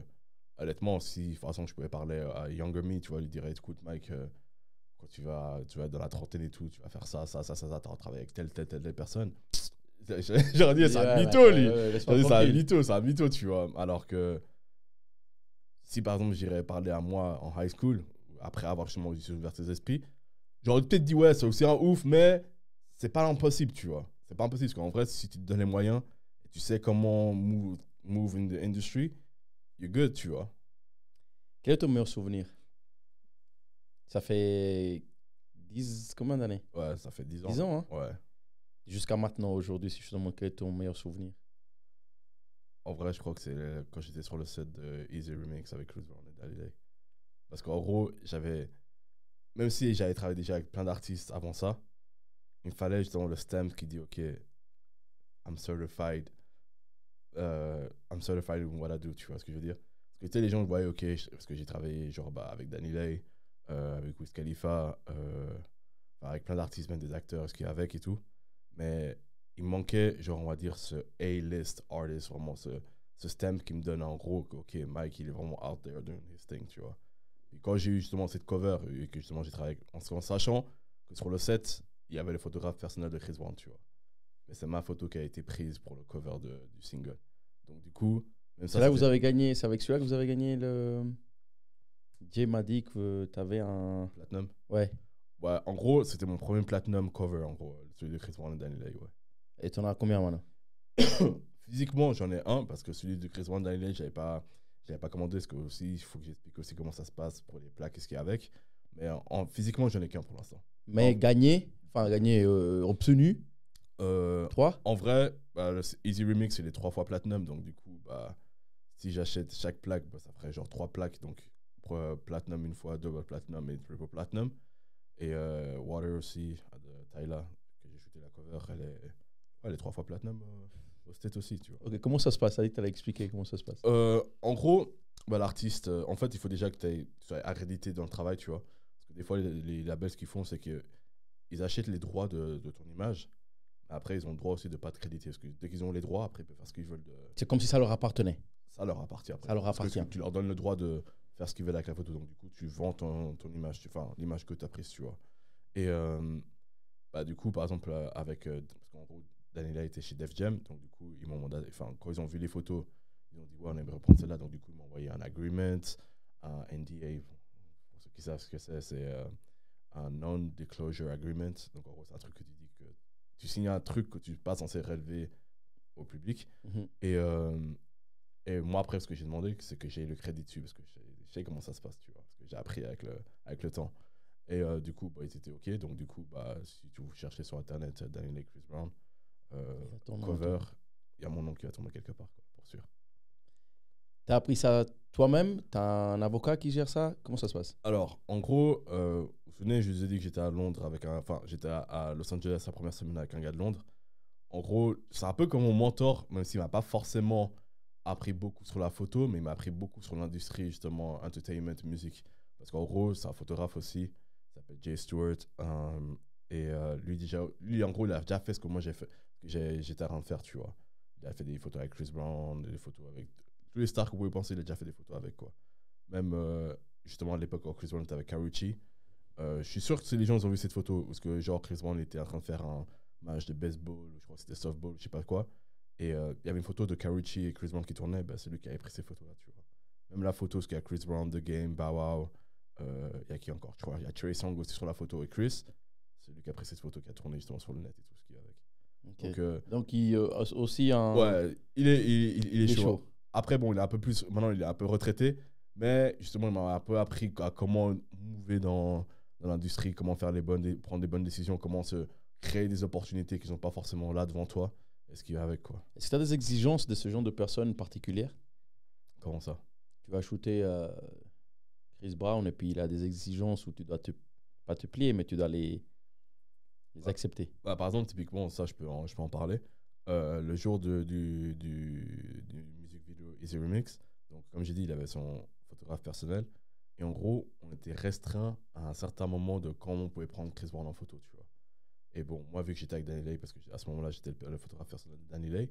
honnêtement, si de toute façon je pouvais parler à Younger Me, tu vois, lui dire écoute Mike, quand tu vas être dans la trentaine et tout, tu vas faire ça, tu vas travailler avec telle personne. J'aurais dit, c'est un mytho, lui. C'est un mytho, tu vois. Alors que si par exemple j'irais parler à moi en high school, après avoir justement ouvert ses esprits, j'aurais peut-être dit ouais, c'est aussi un ouf, mais c'est pas impossible, tu vois. C'est pas impossible, parce qu'en vrai, si tu te donnes les moyens, tu sais comment move in the industry, you're good, tu vois. Quel est ton meilleur souvenir? Ça fait combien d'années? Ouais, ça fait 10 ans. 10 ans, hein? Ouais. Jusqu'à maintenant, aujourd'hui, si je te demande quel est ton meilleur souvenir? En vrai, je crois que c'est quand j'étais sur le set de Easy Remix avec Chris Brown et Dalilei. Parce qu'en gros, même si j'avais travaillé déjà avec plein d'artistes avant ça, il me fallait justement le stamp qui dit OK, I'm certified in what I do, tu vois ce que je veux dire. Parce que tu sais, les gens voyaient OK, parce que j'ai travaillé genre avec Dalilei, avec Wiz Khalifa, avec plein d'artistes, même des acteurs, ce qu'il y a avec et tout. Mais il me manquait, genre, on va dire, ce A-list artist, vraiment, ce stamp qui me donne en gros que, OK, Mike, il est vraiment out there doing his thing, tu vois. Et quand j'ai eu justement cette cover, et que justement j'ai travaillé en sachant que sur le set, il y avait le photographe personnel de Chris Brown, tu vois. Mais c'est ma photo qui a été prise pour le cover du single. Donc, du coup, même ça. C'est là que vous avez gagné, c'est avec celui-là que vous avez gagné le. Jay m'a dit que tu avais un. Platinum. Ouais. Ouais, en gros, c'était mon premier platinum cover, en gros, celui de Chris Brown et Dalilei, ouais. Et t'en as combien maintenant? Physiquement, j'en ai un parce que celui de Chris Brown Dalilei, j'avais pas commandé parce que aussi, il faut que j'explique aussi comment ça se passe pour les plaques et ce qu'il y a avec. Mais physiquement, j'en ai qu'un pour l'instant. Mais gagné, obtenu. 3. En vrai, le Easy Remix, c'est les 3 fois platinum. Donc, du coup, si j'achète chaque plaque, ça ferait genre 3 plaques. Donc, platinum une fois, double platinum et triple platinum. Et Water aussi, de Tyla, que j'ai shooté la cover, elle est 3 fois platinum au State aussi, tu vois. Ok, comment ça se passe? Ça dit que tu allais expliquer comment ça se passe. En gros, l'artiste, en fait, il faut déjà que tu sois accrédité dans le travail, tu vois. Parce que des fois, les labels, ce qu'ils font, c'est qu'ils achètent les droits de ton image. Mais après, ils ont le droit aussi de ne pas te créditer. Parce que dès qu'ils ont les droits, après, ils peuvent faire ce qu'ils veulent. C'est comme si ça leur appartenait. Ça leur appartient après. Ça leur appartient. Parce que tu leur donnes le droit de faire ce qu'ils veulent avec la photo. Donc, du coup, tu vends ton image, enfin, l'image que tu as prise, tu vois. Et du coup, par exemple, avec. Parce qu'en gros, Daniela était chez Def Jam. Donc, du coup, ils m'ont mandaté. Enfin, quand ils ont vu les photos, ils ont dit, ouais, on aimerait reprendre celle-là. Donc, du coup, ils m'ont envoyé un agreement, un NDA. Pour ceux qui savent ce que c'est un non-disclosure agreement. Donc, en gros, c'est un truc que tu dis que tu signes un truc que tu n'es pas censé relever au public. Mm-hmm. Et moi, après, ce que j'ai demandé, c'est que j'ai le crédit dessus. Parce que je sais comment ça se passe, tu vois. Parce que j'ai appris avec le temps. Et du coup, ils étaient OK. Donc, du coup, si tu cherches sur Internet Dalilei Chris Brown, cover, il y a mon nom qui va tomber quelque part, quoi, pour sûr. Tu as appris ça toi-même? Tu as un avocat qui gère ça? Comment ça se passe? Alors, en gros, vous vous souvenez, je vous ai dit que j'étais à Londres j'étais à Los Angeles la première semaine avec un gars de Londres. En gros, c'est un peu comme mon mentor, même s'il ne m'a pas forcément appris beaucoup sur la photo, mais il m'a appris beaucoup sur l'industrie, justement, entertainment, musique. Parce qu'en gros, c'est un photographe aussi. Il s'appelle Jay Stewart. Lui, en gros, il a déjà fait ce que moi j'ai fait, que j'étais en train de faire, tu vois. Il a fait des photos avec Chris Brown, des photos avec tous les stars que vous pouvez penser, il a déjà fait des photos avec, quoi. Même, justement, à l'époque, quand Chris Brown était avec Karrueche, je suis sûr que les gens ils ont vu cette photo, parce que, genre, Chris Brown était en train de faire un match de baseball, je crois que c'était softball, je sais pas quoi. Et il y avait une photo de Karrueche et Chris Brown qui tournait, c'est lui qui avait pris ces photos-là, tu vois. Même la photo, parce qu'il y a Chris Brown, The Game, Bow Wow. Il y a qui encore, je crois, il y a Trey Songz aussi sur la photo et Chris, c'est lui qui a pris cette photo qui a tourné justement sur le net et tout ce qu'il y a avec. Okay. Donc il aussi un. Ouais, il est chaud. Après, bon, maintenant il est un peu retraité, mais justement il m'a un peu appris à comment mouver dans l'industrie, comment faire prendre des bonnes décisions, comment se créer des opportunités qui sont pas forcément là devant toi, et ce qui va avec, quoi. Est-ce que tu as des exigences de ce genre de personnes particulières? Comment ça? Tu vas shooter Chris Brown et puis il a des exigences où tu dois pas te plier, mais tu dois les accepter. Par exemple, typiquement, ça, je peux en parler. Le jour du music video Easy Remix, donc comme j'ai dit, il avait son photographe personnel. Et en gros, on était restreint à un certain moment de quand on pouvait prendre Chris Brown en photo, tu vois. Et bon, moi, vu que j'étais avec Dalilei, parce qu'à ce moment-là, j'étais le photographe personnel de Dalilei,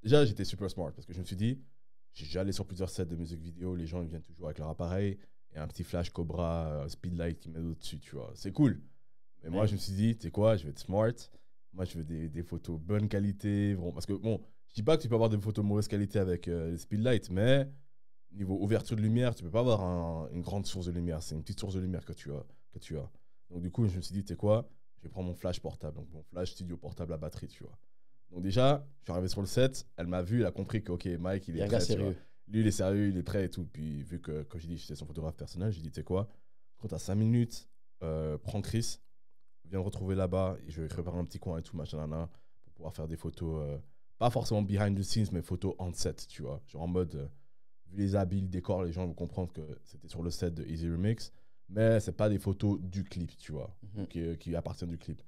déjà, j'étais super smart parce que je me suis dit, j'allais sur plusieurs sets de musique vidéo, les gens ils viennent toujours avec leur appareil et un petit flash Cobra Speedlight qui met au-dessus, tu vois. C'est cool. Mais moi, je me suis dit, tu sais quoi, je vais être smart. Moi, je veux des photos bonne qualité. Bon, parce que, bon, je dis pas que tu peux avoir des photos de mauvaise qualité avec le Speedlight, mais niveau ouverture de lumière, tu peux pas avoir une grande source de lumière. C'est une petite source de lumière que tu as. Donc, du coup, je me suis dit, tu sais quoi, je vais prendre mon flash portable. Donc, mon flash studio portable à batterie, tu vois. Donc déjà, je suis arrivé sur le set, elle m'a vu, elle a compris que, ok, Mike, il est prêt. Sérieux. Lui, il est sérieux, il est prêt et tout. Puis vu que, comme j'ai dit, j'étais son photographe personnel, j'ai dit, tu sais quoi, quand t'as 5 minutes, prends Chris, viens me retrouver là-bas, et je vais préparer un petit coin et tout, machin, pour pouvoir faire des photos, pas forcément behind the scenes, mais photos on set, tu vois. Genre en mode, vu les habits, le décor, les gens vont comprendre que c'était sur le set de Easy Remix, mais c'est pas des photos du clip, tu vois, qui appartiennent du clip.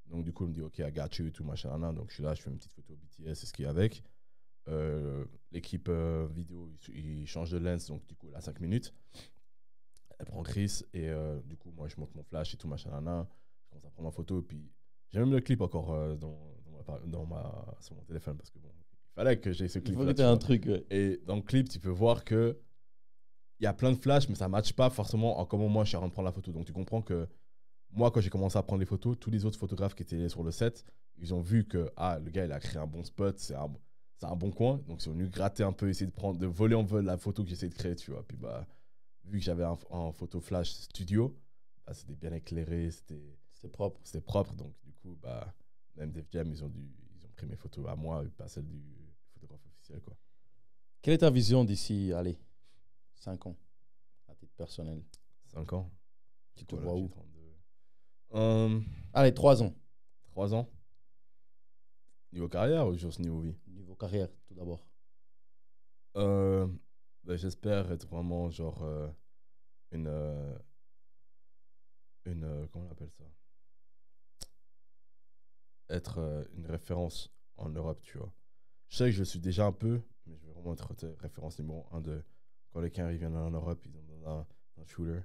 Donc du coup, il me dit, ok, I got you et tout, machin, donc je suis là, je fais une petite photo BTS, c'est ce qu'il y a avec. L'équipe vidéo, il change de lens, donc du coup, elle a 5 minutes. Elle prend Chris, et du coup, moi, je monte mon flash et tout, machin, je commence à prendre en photo, et puis j'ai même le clip encore sur mon téléphone, parce que bon, il fallait que j'ai ce clip. Il faut que tu aies un truc, ouais. Et dans le clip, tu peux voir que il y a plein de flashs, mais ça ne matche pas forcément en comment moi je suis en train de prendre la photo. Donc tu comprends que moi, quand j'ai commencé à prendre les photos, tous les autres photographes qui étaient sur le set, ils ont vu que le gars, il a créé un bon spot, c'est un bon coin. Donc ils sont venus gratter un peu, essayer de voler en vol la photo que j'essayais de créer, tu vois. Puis vu que j'avais un photo flash studio, c'était bien éclairé, c'était propre. Donc du coup, même Def Jam, ils ont pris mes photos à moi et pas celles du photographe officiel, quoi. Quelle est ta vision d'ici, 5 ans, à titre personnel? 5 ans. Tu te vois où? 32. 3 ans. 3 ans. Niveau carrière ou juste niveau vie? Niveau carrière, tout d'abord. J'espère être vraiment genre comment on appelle ça? Être une référence en Europe, tu vois. Je sais que je suis déjà un peu, mais je veux vraiment être référence numéro 1 de quand les Canaries viennent en Europe, ils ont besoin d'un shooter.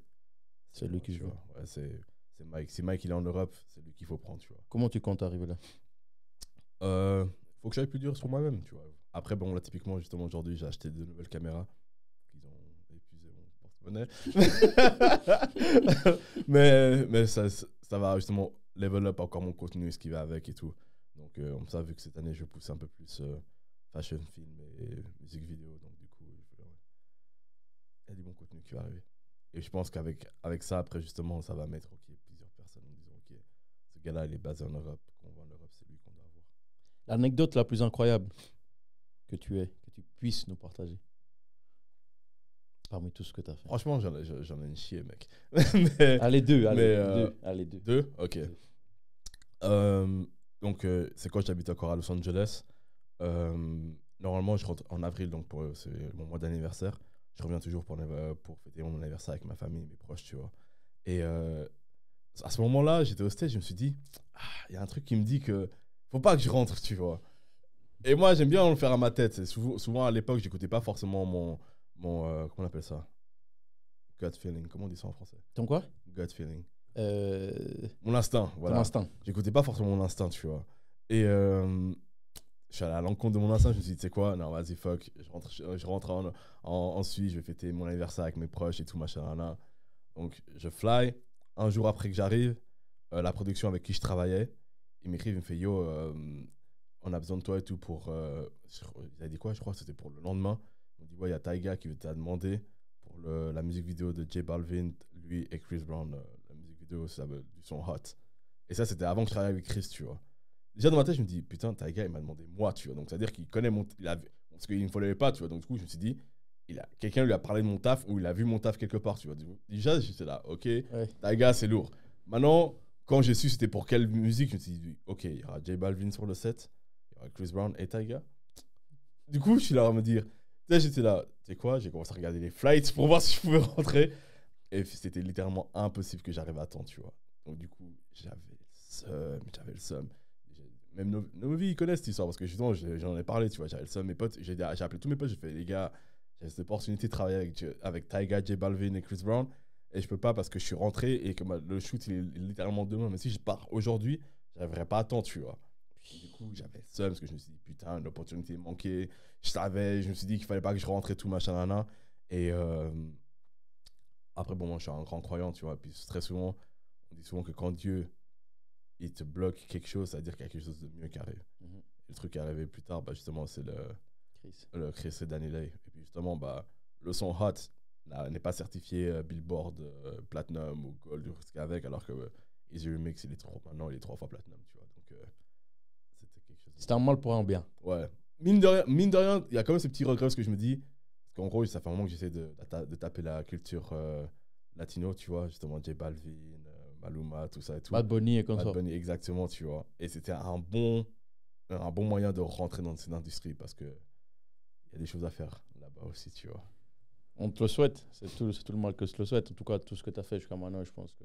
C'est lui qui joue. Ouais, c'est Mike. Si Mike il est en Europe, c'est lui qu'il faut prendre, tu vois. Comment tu comptes arriver là? Faut que j'aille plus dur sur moi-même, tu vois. Après, bon, là, typiquement, justement, aujourd'hui, j'ai acheté de nouvelles caméras. Ils ont épuisé mon porte-monnaie. mais ça va justement level up encore mon contenu, ce qui va avec et tout. Donc, comme ça, vu que cette année, je pousse un peu plus fashion, film et musique vidéo. Donc, du coup, il y a du bon contenu qui va arriver. Et je pense qu'avec ça, après, justement, ça va mettre plusieurs personnes en disant, ok, ce gars-là, il est basé en Europe. Quand on va en Europe, c'est lui qu'on doit avoir. L'anecdote la plus incroyable que tu puisses nous partager parmi tout ce que tu as fait. Franchement, j'en ai une chier, mec. Allez, deux. Deux. Ok. Donc, c'est quand j'habite encore à Los Angeles. Normalement, je rentre en avril, donc c'est mon mois d'anniversaire. Je reviens toujours pour fêter mon anniversaire avec ma famille, mes proches, tu vois. Et à ce moment-là, j'étais au stage, je me suis dit, il y a un truc qui me dit que faut pas que je rentre, tu vois. Et moi, j'aime bien le faire à ma tête. Souvent, à l'époque, j'écoutais pas forcément mon comment on appelle ça? Gut feeling. Comment on dit ça en français? Ton quoi? Gut feeling. Mon instinct, voilà. Ton instinct. J'écoutais pas forcément mon instinct, tu vois. Et je suis allé à l'encontre de mon instinct. Je me suis dit, tu sais quoi? Non, vas-y, fuck. Je rentre en Suisse. Je vais fêter mon anniversaire avec mes proches et tout, machin. Là. Donc, je fly. Un jour après que j'arrive, la production avec qui je travaillais, il m'écrit, il me fait, yo, on a besoin de toi et tout pour. Il a dit quoi? Je crois que c'était pour le lendemain. Il m'a dit, ouais, il y a Tyga qui t'a demandé pour la musique vidéo de J Balvin, lui et Chris Brown. La musique vidéo, ça veut du son hot. Et ça, c'était avant que je travaille avec Chris, tu vois. Déjà dans ma tête, je me dis, putain, Tyga, il m'a demandé moi, tu vois. Donc, c'est-à-dire qu'il connaît parce qu'il ne fallait pas, tu vois. Donc, du coup, je me suis dit, quelqu'un lui a parlé de mon taf ou il a vu mon taf quelque part, tu vois. Déjà, j'étais là, ok, ouais. Tyga, c'est lourd. Maintenant, quand j'ai su c'était pour quelle musique, je me suis dit, ok, il y aura J Balvin sur le set, il y aura Chris Brown et Tyga. Du coup, je suis là à me dire, j'étais là, tu sais quoi, j'ai commencé à regarder les flights pour voir si je pouvais rentrer. Et c'était littéralement impossible que j'arrive à temps, tu vois. Donc, du coup, j'avais le seum. Même nos vies, ils connaissent cette histoire parce que justement, j'en ai parlé, tu vois. J'avais le seum, mes potes. J'ai appelé tous mes potes, j'ai fait, les gars, j'ai cette opportunité de travailler avec Tyga, J Balvin et Chris Brown. Et je peux pas parce que je suis rentré et que le shoot, il est littéralement demain. Mais si je pars aujourd'hui, j'arriverai pas à temps, tu vois. Du coup, j'avais le seum parce que je me suis dit, putain, l'opportunité manquée. Je me suis dit qu'il fallait pas que je rentre et tout, machin, nana. Et après, bon, moi, je suis un grand croyant, tu vois. Puis très souvent, on dit souvent que quand Dieu, il te bloque quelque chose, ça veut dire qu'il y a quelque chose de mieux qui arrive. Mm-hmm. Le truc qui est arrivé plus tard, justement, c'est le Chris et Danny Lay. Et puis justement, le son hot n'est pas certifié Billboard Platinum ou Gold ou ce qu'il y a avec, alors que Easy Remix, il est 3 fois Platinum, tu vois. Donc, c'était quelque C'était un mal pour un bien. Ouais. Mine de rien, il y a quand même ces petits regrets, parce que je me dis, parce qu'en gros, ça fait un moment que j'essaie de taper la culture latino, tu vois, justement, J Balvin, Maluma, tout ça et tout. Bad Bunny et comme ça. Bad Bunny, exactement, tu vois. Et c'était un bon moyen de rentrer dans cette industrie, parce que il y a des choses à faire là-bas aussi, tu vois. On te le souhaite. C'est tout le mal que je te le souhaite. En tout cas, tout ce que tu as fait jusqu'à maintenant, je pense que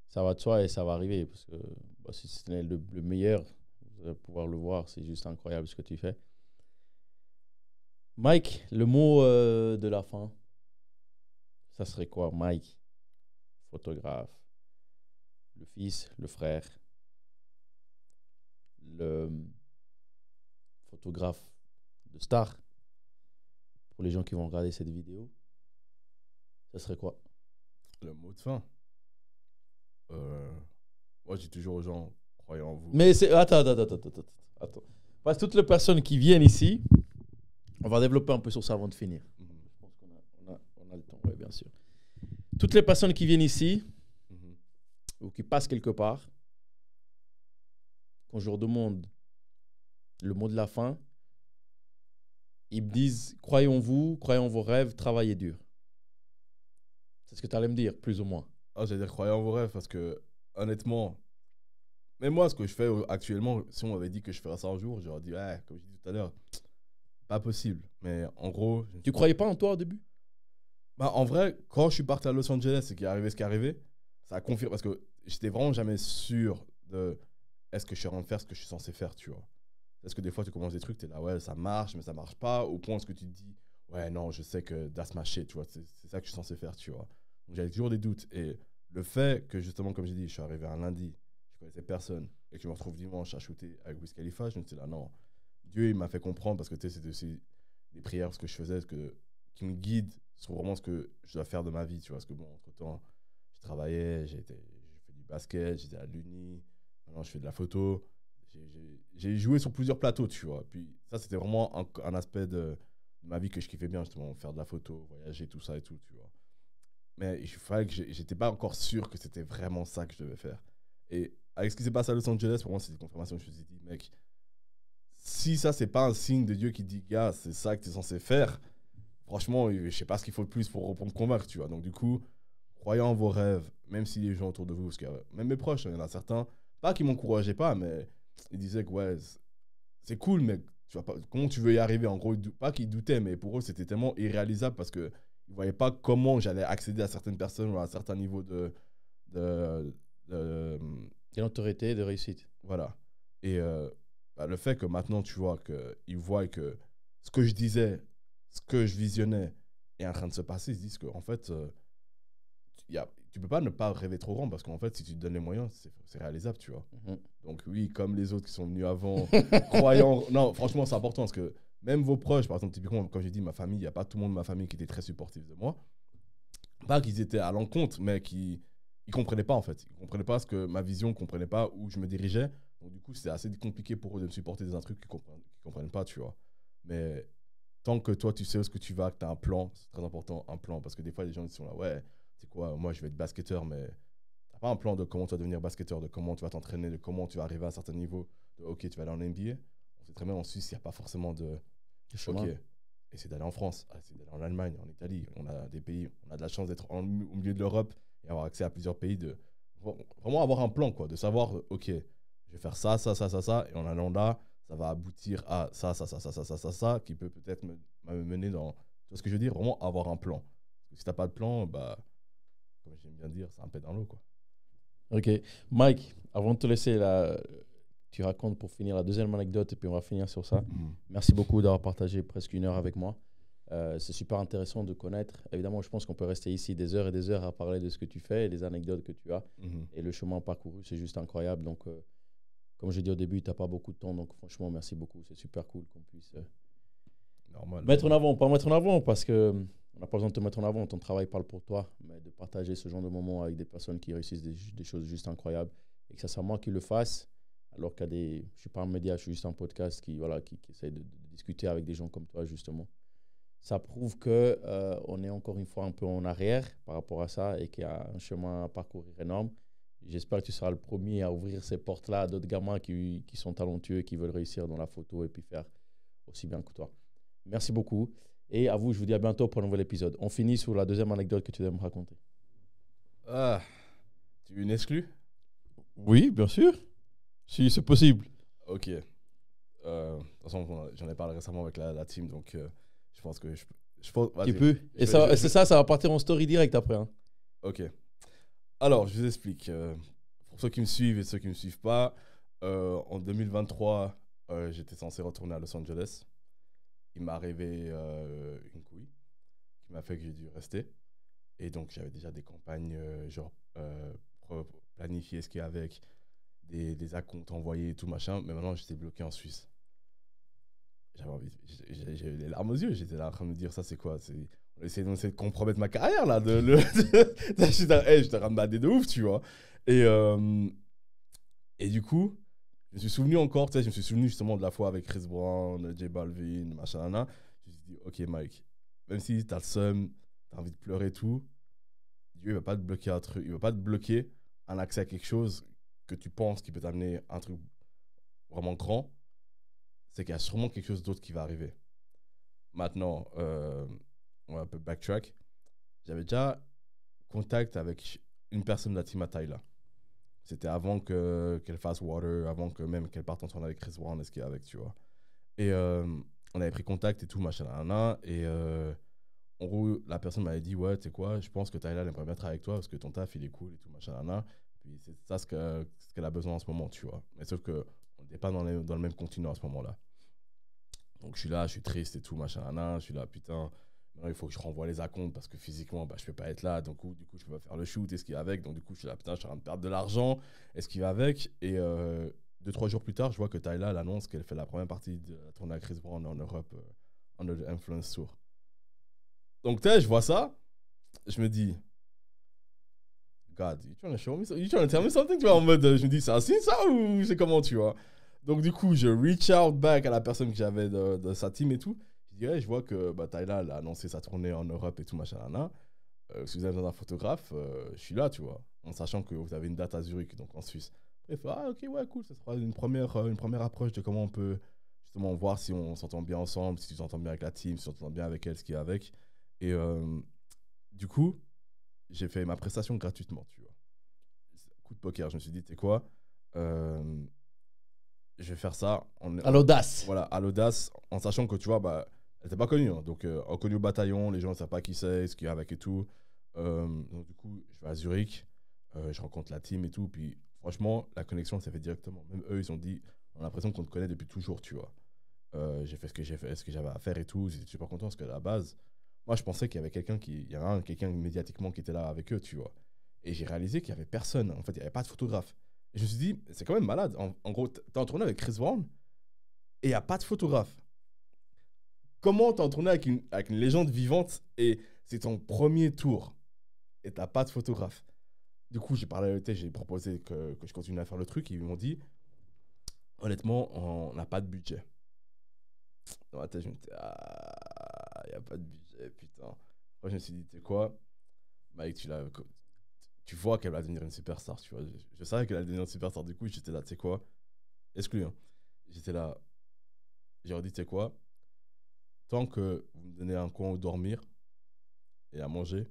ça va de soi et ça va arriver. Parce que si c'était le meilleur, vous allez pouvoir le voir. C'est juste incroyable ce que tu fais. Mike, le mot de la fin, ça serait quoi, Mike? Photographe, le fils, le frère, le photographe de star. Pour les gens qui vont regarder cette vidéo, ça serait quoi? Le mot de fin. Moi, je dis toujours aux gens, croyez en vous. Mais c'est... Attends. Parce que toutes les personnes qui viennent ici, on va développer un peu sur ça avant de finir. Je pense qu'on a le temps, oui, bien sûr. Toutes les personnes qui viennent ici, ou qui passent quelque part, quand je leur demande le mot de la fin, ils me disent, croyez en vous, croyez en vos rêves, travaillez dur. C'est ce que tu allais me dire, plus ou moins. Ah, j'allais dire, croyez en vos rêves, parce que, honnêtement, même moi, ce que je fais actuellement, si on m'avait dit que je ferais ça un jour, j'aurais dit, ouais, comme je disais tout à l'heure, pas possible. Mais en gros... Tu croyais pas en toi au début? Bah, en vrai, quand je suis parti à Los Angeles et qu'il est arrivé ce qui est arrivé, ça a confirmé, parce que j'étais vraiment jamais sûr de est-ce que je suis en train de faire ce que je suis censé faire, tu vois. Parce que des fois, tu commences des trucs, tu es là, ouais, ça marche, mais ça marche pas, au point où tu te dis, ouais, non, je sais que that's my shit, tu vois, c'est ça que je suis censé faire, tu vois. Donc j'avais toujours des doutes. Et le fait que, justement, comme j'ai dit, je suis arrivé un lundi, je connaissais personne, et que je me retrouve dimanche à shooter avec Wiz Khalifa, je me suis dit là, non, Dieu, il m'a fait comprendre, parce que tu sais, c'était aussi des prières, ce que je faisais, qui me guident sur vraiment ce que je dois faire de ma vie, tu vois. Parce que bon, entre-temps, je travaillais, j'ai fait du basket, j'étais à l'uni, maintenant je fais de la photo. J'ai joué sur plusieurs plateaux, tu vois. Puis ça, c'était vraiment un aspect de ma vie que je kiffais bien, justement, faire de la photo, voyager, tout ça et tout, tu vois. Mais il fallait que j'étais pas encore sûr que c'était vraiment ça que je devais faire. Et avec ce qui s'est passé à Los Angeles, pour moi, c'est une confirmation. Je me suis dit, mec, si ça, c'est pas un signe de Dieu qui dit, gars, c'est ça que tu es censé faire, franchement, je sais pas ce qu'il faut le plus pour me convaincre, tu vois. Donc, du coup, croyez en vos rêves, même si les gens autour de vous, parce que même mes proches, il y en a certains, pas qui m'encourageaient pas, mais ils disaient que, ouais, c'est cool, mais tu vois pas, comment tu veux y arriver? En gros, pas qu'ils doutaient, mais pour eux, c'était tellement irréalisable parce qu'ils ne voyaient pas comment j'allais accéder à certaines personnes ou à un certain niveau Quelle autorité de réussite. Voilà. Et le fait que maintenant, tu vois, qu'ils voient que ce que je disais, ce que je visionnais est en train de se passer, ils se disent qu'en fait, tu peux pas ne pas rêver trop grand parce qu'en fait, si tu te donnes les moyens, c'est réalisable, tu vois. Donc oui, comme les autres qui sont venus avant, croyant... Non, franchement, c'est important parce que même vos proches, par exemple, typiquement, comme j'ai dit, ma famille, il n'y a pas tout le monde de ma famille qui était très supportif de moi. Pas qu'ils étaient à l'encontre, mais qui ne comprenaient pas, en fait. Ils ne comprenaient pas ce que ma vision, ne comprenaient pas où je me dirigeais. Donc du coup, c'est assez compliqué pour eux de me supporter dans un truc qu'ils ne comprennent pas, tu vois. Mais tant que toi, tu sais où ce que tu vas, que tu as un plan, c'est très important, un plan. Parce que des fois, les gens ils sont là, ouais, c'est quoi, moi, je vais être basketteur, mais tu n'as pas un plan de comment tu vas devenir basketteur, de comment tu vas t'entraîner, de comment tu vas arriver à un certain niveau, de OK, tu vas aller en NBA. On sait très bien, en Suisse, il n'y a pas forcément de chemin. OK, essaie d'aller en France, essaie d'aller en Allemagne, en Italie. On a des pays, on a de la chance d'être au milieu de l'Europe et avoir accès à plusieurs pays, de vraiment avoir un plan, quoi, de savoir, OK, je vais faire ça, et en allant là, ça va aboutir à ça, qui peut peut-être me mener dans... Tu vois ce que je veux dire? Vraiment avoir un plan. Parce que si tu n'as pas de plan, bah, comme j'aime bien dire, c'est un pet dans l'eau, quoi. Ok. Mike, avant de te laisser, là, tu racontes pour finir la deuxième anecdote et puis on va finir sur ça. Merci beaucoup d'avoir partagé presque 1 heure avec moi. C'est super intéressant de connaître. Évidemment, je pense qu'on peut rester ici des heures et des heures à parler de ce que tu fais et des anecdotes que tu as. Et le chemin parcouru, c'est juste incroyable. Donc, comme j'ai dit au début, tu n'as pas beaucoup de temps. Donc, franchement, merci beaucoup. C'est super cool qu'on puisse mettre en avant. Pas mettre en avant parce qu'on n'a pas besoin de te mettre en avant. Ton travail parle pour toi. Mais de partager ce genre de moments avec des personnes qui réussissent des choses juste incroyables. Et que ça soit moi qui le fasse. Alors qu'il y a des... Je ne suis pas un média, je suis juste un podcast qui essaie de discuter avec des gens comme toi, justement. Ça prouve qu'on est encore une fois un peu en arrière par rapport à ça et qu'il y a un chemin à parcourir énorme. J'espère que tu seras le premier à ouvrir ces portes-là à d'autres gamins qui sont talentueux, qui veulent réussir dans la photo et puis faire aussi bien que toi. Merci beaucoup. Et à vous, je vous dis à bientôt pour un nouvel épisode. On finit sur la deuxième anecdote que tu dois me raconter. Ah, tu veux une exclue? Oui, bien sûr. Si c'est possible. Ok. De toute façon, j'en ai parlé récemment avec la team, donc je pense que je pense, tu peux. Et c'est ça va partir en story direct après. Hein. Ok. Alors, je vous explique. Pour ceux qui me suivent et ceux qui ne me suivent pas, en 2023, j'étais censé retourner à Los Angeles. Il m'est arrivé une couille qui m'a fait que j'ai dû rester. Et donc, j'avais déjà des campagnes, planifiées, ce qu'il y a avec, des acomptes envoyés et tout machin. Mais maintenant, j'étais bloqué en Suisse. J'avais envie, j'ai eu les larmes aux yeux. J'étais là en train de me dire, ça, c'est quoi? On essaie de compromettre ma carrière, là. J'étais ramassé de ouf, tu vois. Et du coup, je me suis souvenu encore, tu sais, je me suis souvenu justement de la fois avec Chris Brown, J Balvin, machin, nana. Je me suis dit, ok, Mike, même si t'as le seum, t'as envie de pleurer et tout, Dieu, il va pas te bloquer un truc, il va pas te bloquer un accès à quelque chose que tu penses qui peut t'amener un truc vraiment grand. C'est qu'il y a sûrement quelque chose d'autre qui va arriver. Maintenant, on va un peu backtrack. J'avais déjà contact avec une personne de la team à Tyla. C'était avant qu'elle fasse Water, avant que même qu'elle parte en tournée avec Chris Brown et ce qu'il y a avec, tu vois. Et on avait pris contact et tout, machin, et en gros, la personne m'avait dit, ouais, tu sais quoi, je pense que Tyla elle aimerait bien travailler avec toi parce que ton taf, il est cool et tout, machin, puis c'est ça ce qu'elle a besoin en ce moment, tu vois. Mais sauf qu'on n'était pas dans le même continent à ce moment-là. Donc je suis là, je suis triste et tout, machin, je suis là, putain, maintenant il faut que je renvoie les acomptes parce que physiquement, bah, je peux pas être là, donc du coup, je peux pas faire le shoot et ce qui va avec, donc du coup, je suis là, putain, je suis en train de perdre de l'argent et ce qui va avec. Et 2-3 jours plus tard, je vois que Tyla elle annonce qu'elle fait la première partie de la tournée à Chris Brown en Europe, Under the Influence Tour. Donc, tu sais, je vois ça, je me dis, God, you trying to show me something? You trying to tell me something? Tu vois, en mode, je me dis, c'est un signe ça ou c'est comment, tu vois? Donc, du coup, je reach out back à la personne que j'avais de sa team et tout. Je dirais, je vois que Tyla elle a annoncé sa tournée en Europe et tout, machin, si vous avez besoin d'un photographe, je suis là, tu vois, en sachant que vous avez une date à Zurich, donc en Suisse. Et il fait, ah, ok, ouais, cool, ça sera une première approche de comment on peut justement voir si on s'entend bien ensemble, si tu t'entends bien avec la team, si tu t'entends bien avec elle, ce qu'il y a avec. Et du coup, j'ai fait ma prestation gratuitement, tu vois. Coup de poker, je me suis dit, tu sais quoi, je vais faire ça. À l'audace. Voilà, à l'audace, en sachant que, tu vois, elle n'était pas connue. Hein, donc, inconnue au bataillon, les gens ne savent pas qui c'est, ce qu'il y a avec et tout. Donc, du coup, je vais à Zurich, je rencontre la team et tout. Puis, franchement, la connexion s'est fait directement. Même eux, ils ont dit, on a l'impression qu'on te connaît depuis toujours, tu vois. J'ai fait ce que j'avais à faire et tout. J'étais super content parce qu'à la base, moi, je pensais qu'il y avait quelqu'un médiatiquement qui était là avec eux, tu vois. Et j'ai réalisé qu'il n'y avait personne. En fait, il n'y avait pas de photographe. Et je me suis dit, c'est quand même malade. En gros, t'es en tournée avec Chris Brown et il n'y a pas de photographe. Comment t'es en tournée avec une légende vivante et c'est ton premier tour et t'as pas de photographe? Du coup, j'ai proposé que je continue à faire le truc et ils m'ont dit, honnêtement, on n'a pas de budget. Dans ma tête, je me disais, ah, il n'y a pas de budget, putain. Moi, je me suis dit, tu sais quoi, Mike, tu vois qu'elle va devenir une superstar, tu vois. Je savais qu'elle allait devenir une superstar. Du coup, j'étais là, tu sais quoi, exclu, hein. J'étais là, j'ai redit, tu sais quoi, tant que vous me donnez un coin où dormir et à manger,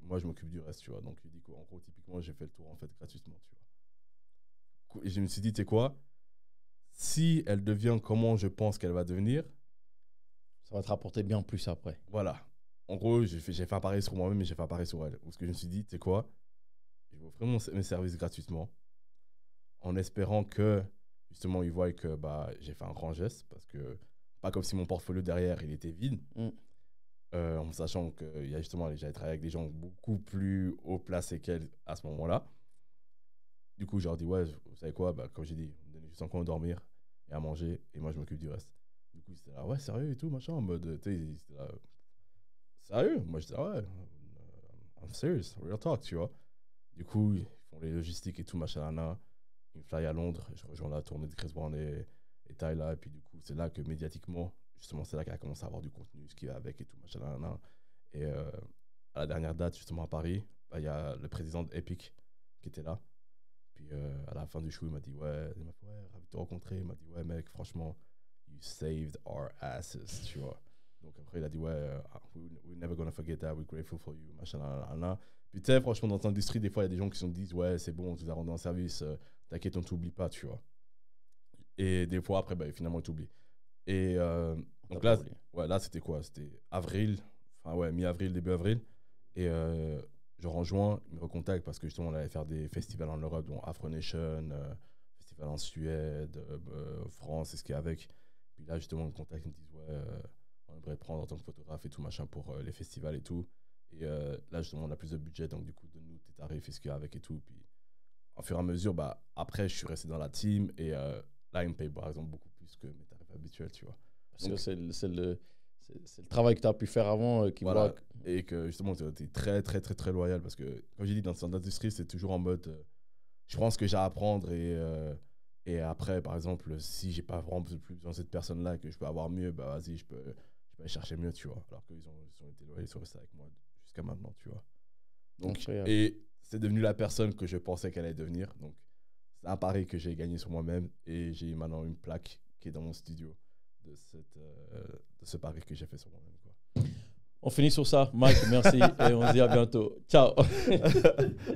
moi, je m'occupe du reste, tu vois. Donc, il dit qu'en gros, typiquement, j'ai fait le tour, en fait, gratuitement, tu vois. Et je me suis dit, tu sais quoi, si elle devient comment je pense qu'elle va devenir, ça va te rapporter bien plus après. Voilà. En gros, j'ai fait un pari sur moi-même et j'ai fait un pari sur elle. Parce que je me suis dit, tu sais quoi, je vais offrir mes services gratuitement en espérant que, justement, ils voient que j'ai fait un grand geste. Parce que, pas comme si mon portfolio derrière, il était vide. En sachant que justement, j'avais travaillé avec des gens beaucoup plus haut placés qu'elle à ce moment-là. Du coup, je leur dis, ouais, vous savez quoi, comme j'ai dit, vous me donnez juste un coin à dormir et à manger et moi, je m'occupe du reste. Du coup, c'était là, ouais, sérieux et tout, machin, en mode, tu sais, c'était là, sérieux? Moi, je dis, ah ouais, I'm serious, real talk, tu vois. Du coup, ils font les logistiques et tout, machin, ils me fly à Londres, je rejoins la tournée de Chris Brown et Tyla, et puis du coup, c'est là que médiatiquement, justement, c'est là qu'elle a commencé à avoir du contenu, ce qui va avec et tout, machin, Et à la dernière date, justement, à Paris, il y a le président d'Epic qui était là. Puis à la fin du show, il m'a dit ouais, ravi de te rencontrer. Il m'a dit ouais, mec, franchement, you saved our asses, tu vois. Donc après, il a dit ouais, we're never gonna forget that, we're grateful for you, machin, là. Puis tu sais, franchement, dans notre industrie, des fois, il y a des gens qui se disent ouais, c'est bon, on vous a rendu un service, t'inquiète, on t'oublie pas, tu vois. Et des fois, après, bah, finalement, on t'oublie. Et donc là, là c'était quoi? C'était avril, enfin ouais, mi-avril, début avril. Et genre en juin, il me recontacte parce que justement, on allait faire des festivals en Europe, dont Afro Nation, festival en Suède, France, et ce qu'il y a avec. Puis là, justement, on me contacte, ils me disent ouais, on aimerait prendre en tant que photographe et tout, machin, pour les festivals et tout. Et là, justement, on a plus de budget, donc du coup, donne-nous tes tarifs et ce qu'il y a avec et tout. Puis, au fur et à mesure, bah, après, je suis resté dans la team et là, ils me payent, par exemple, beaucoup plus que mes tarifs habituels, tu vois. Parce que c'est le travail que tu as pu faire avant qui voilà. voit. Et que, justement, tu es très, très, très, très loyal parce que, comme j'ai dit, dans cette industrie, c'est toujours en mode, je prends ce que j'ai à apprendre et après, par exemple, si j'ai pas vraiment plus besoin de cette personne-là, que je peux avoir mieux, bah vas-y, je peux aller chercher mieux, tu vois. Alors qu'ils ont été loyaux, ils sont restés avec moi jusqu'à maintenant, tu vois. Donc, et c'est devenu la personne que je pensais qu'elle allait devenir. Donc, c'est un pari que j'ai gagné sur moi-même et j'ai maintenant une plaque qui est dans mon studio de ce pari que j'ai fait sur moi-même, quoi. On finit sur ça. Mike, merci et on se dit à bientôt. Ciao.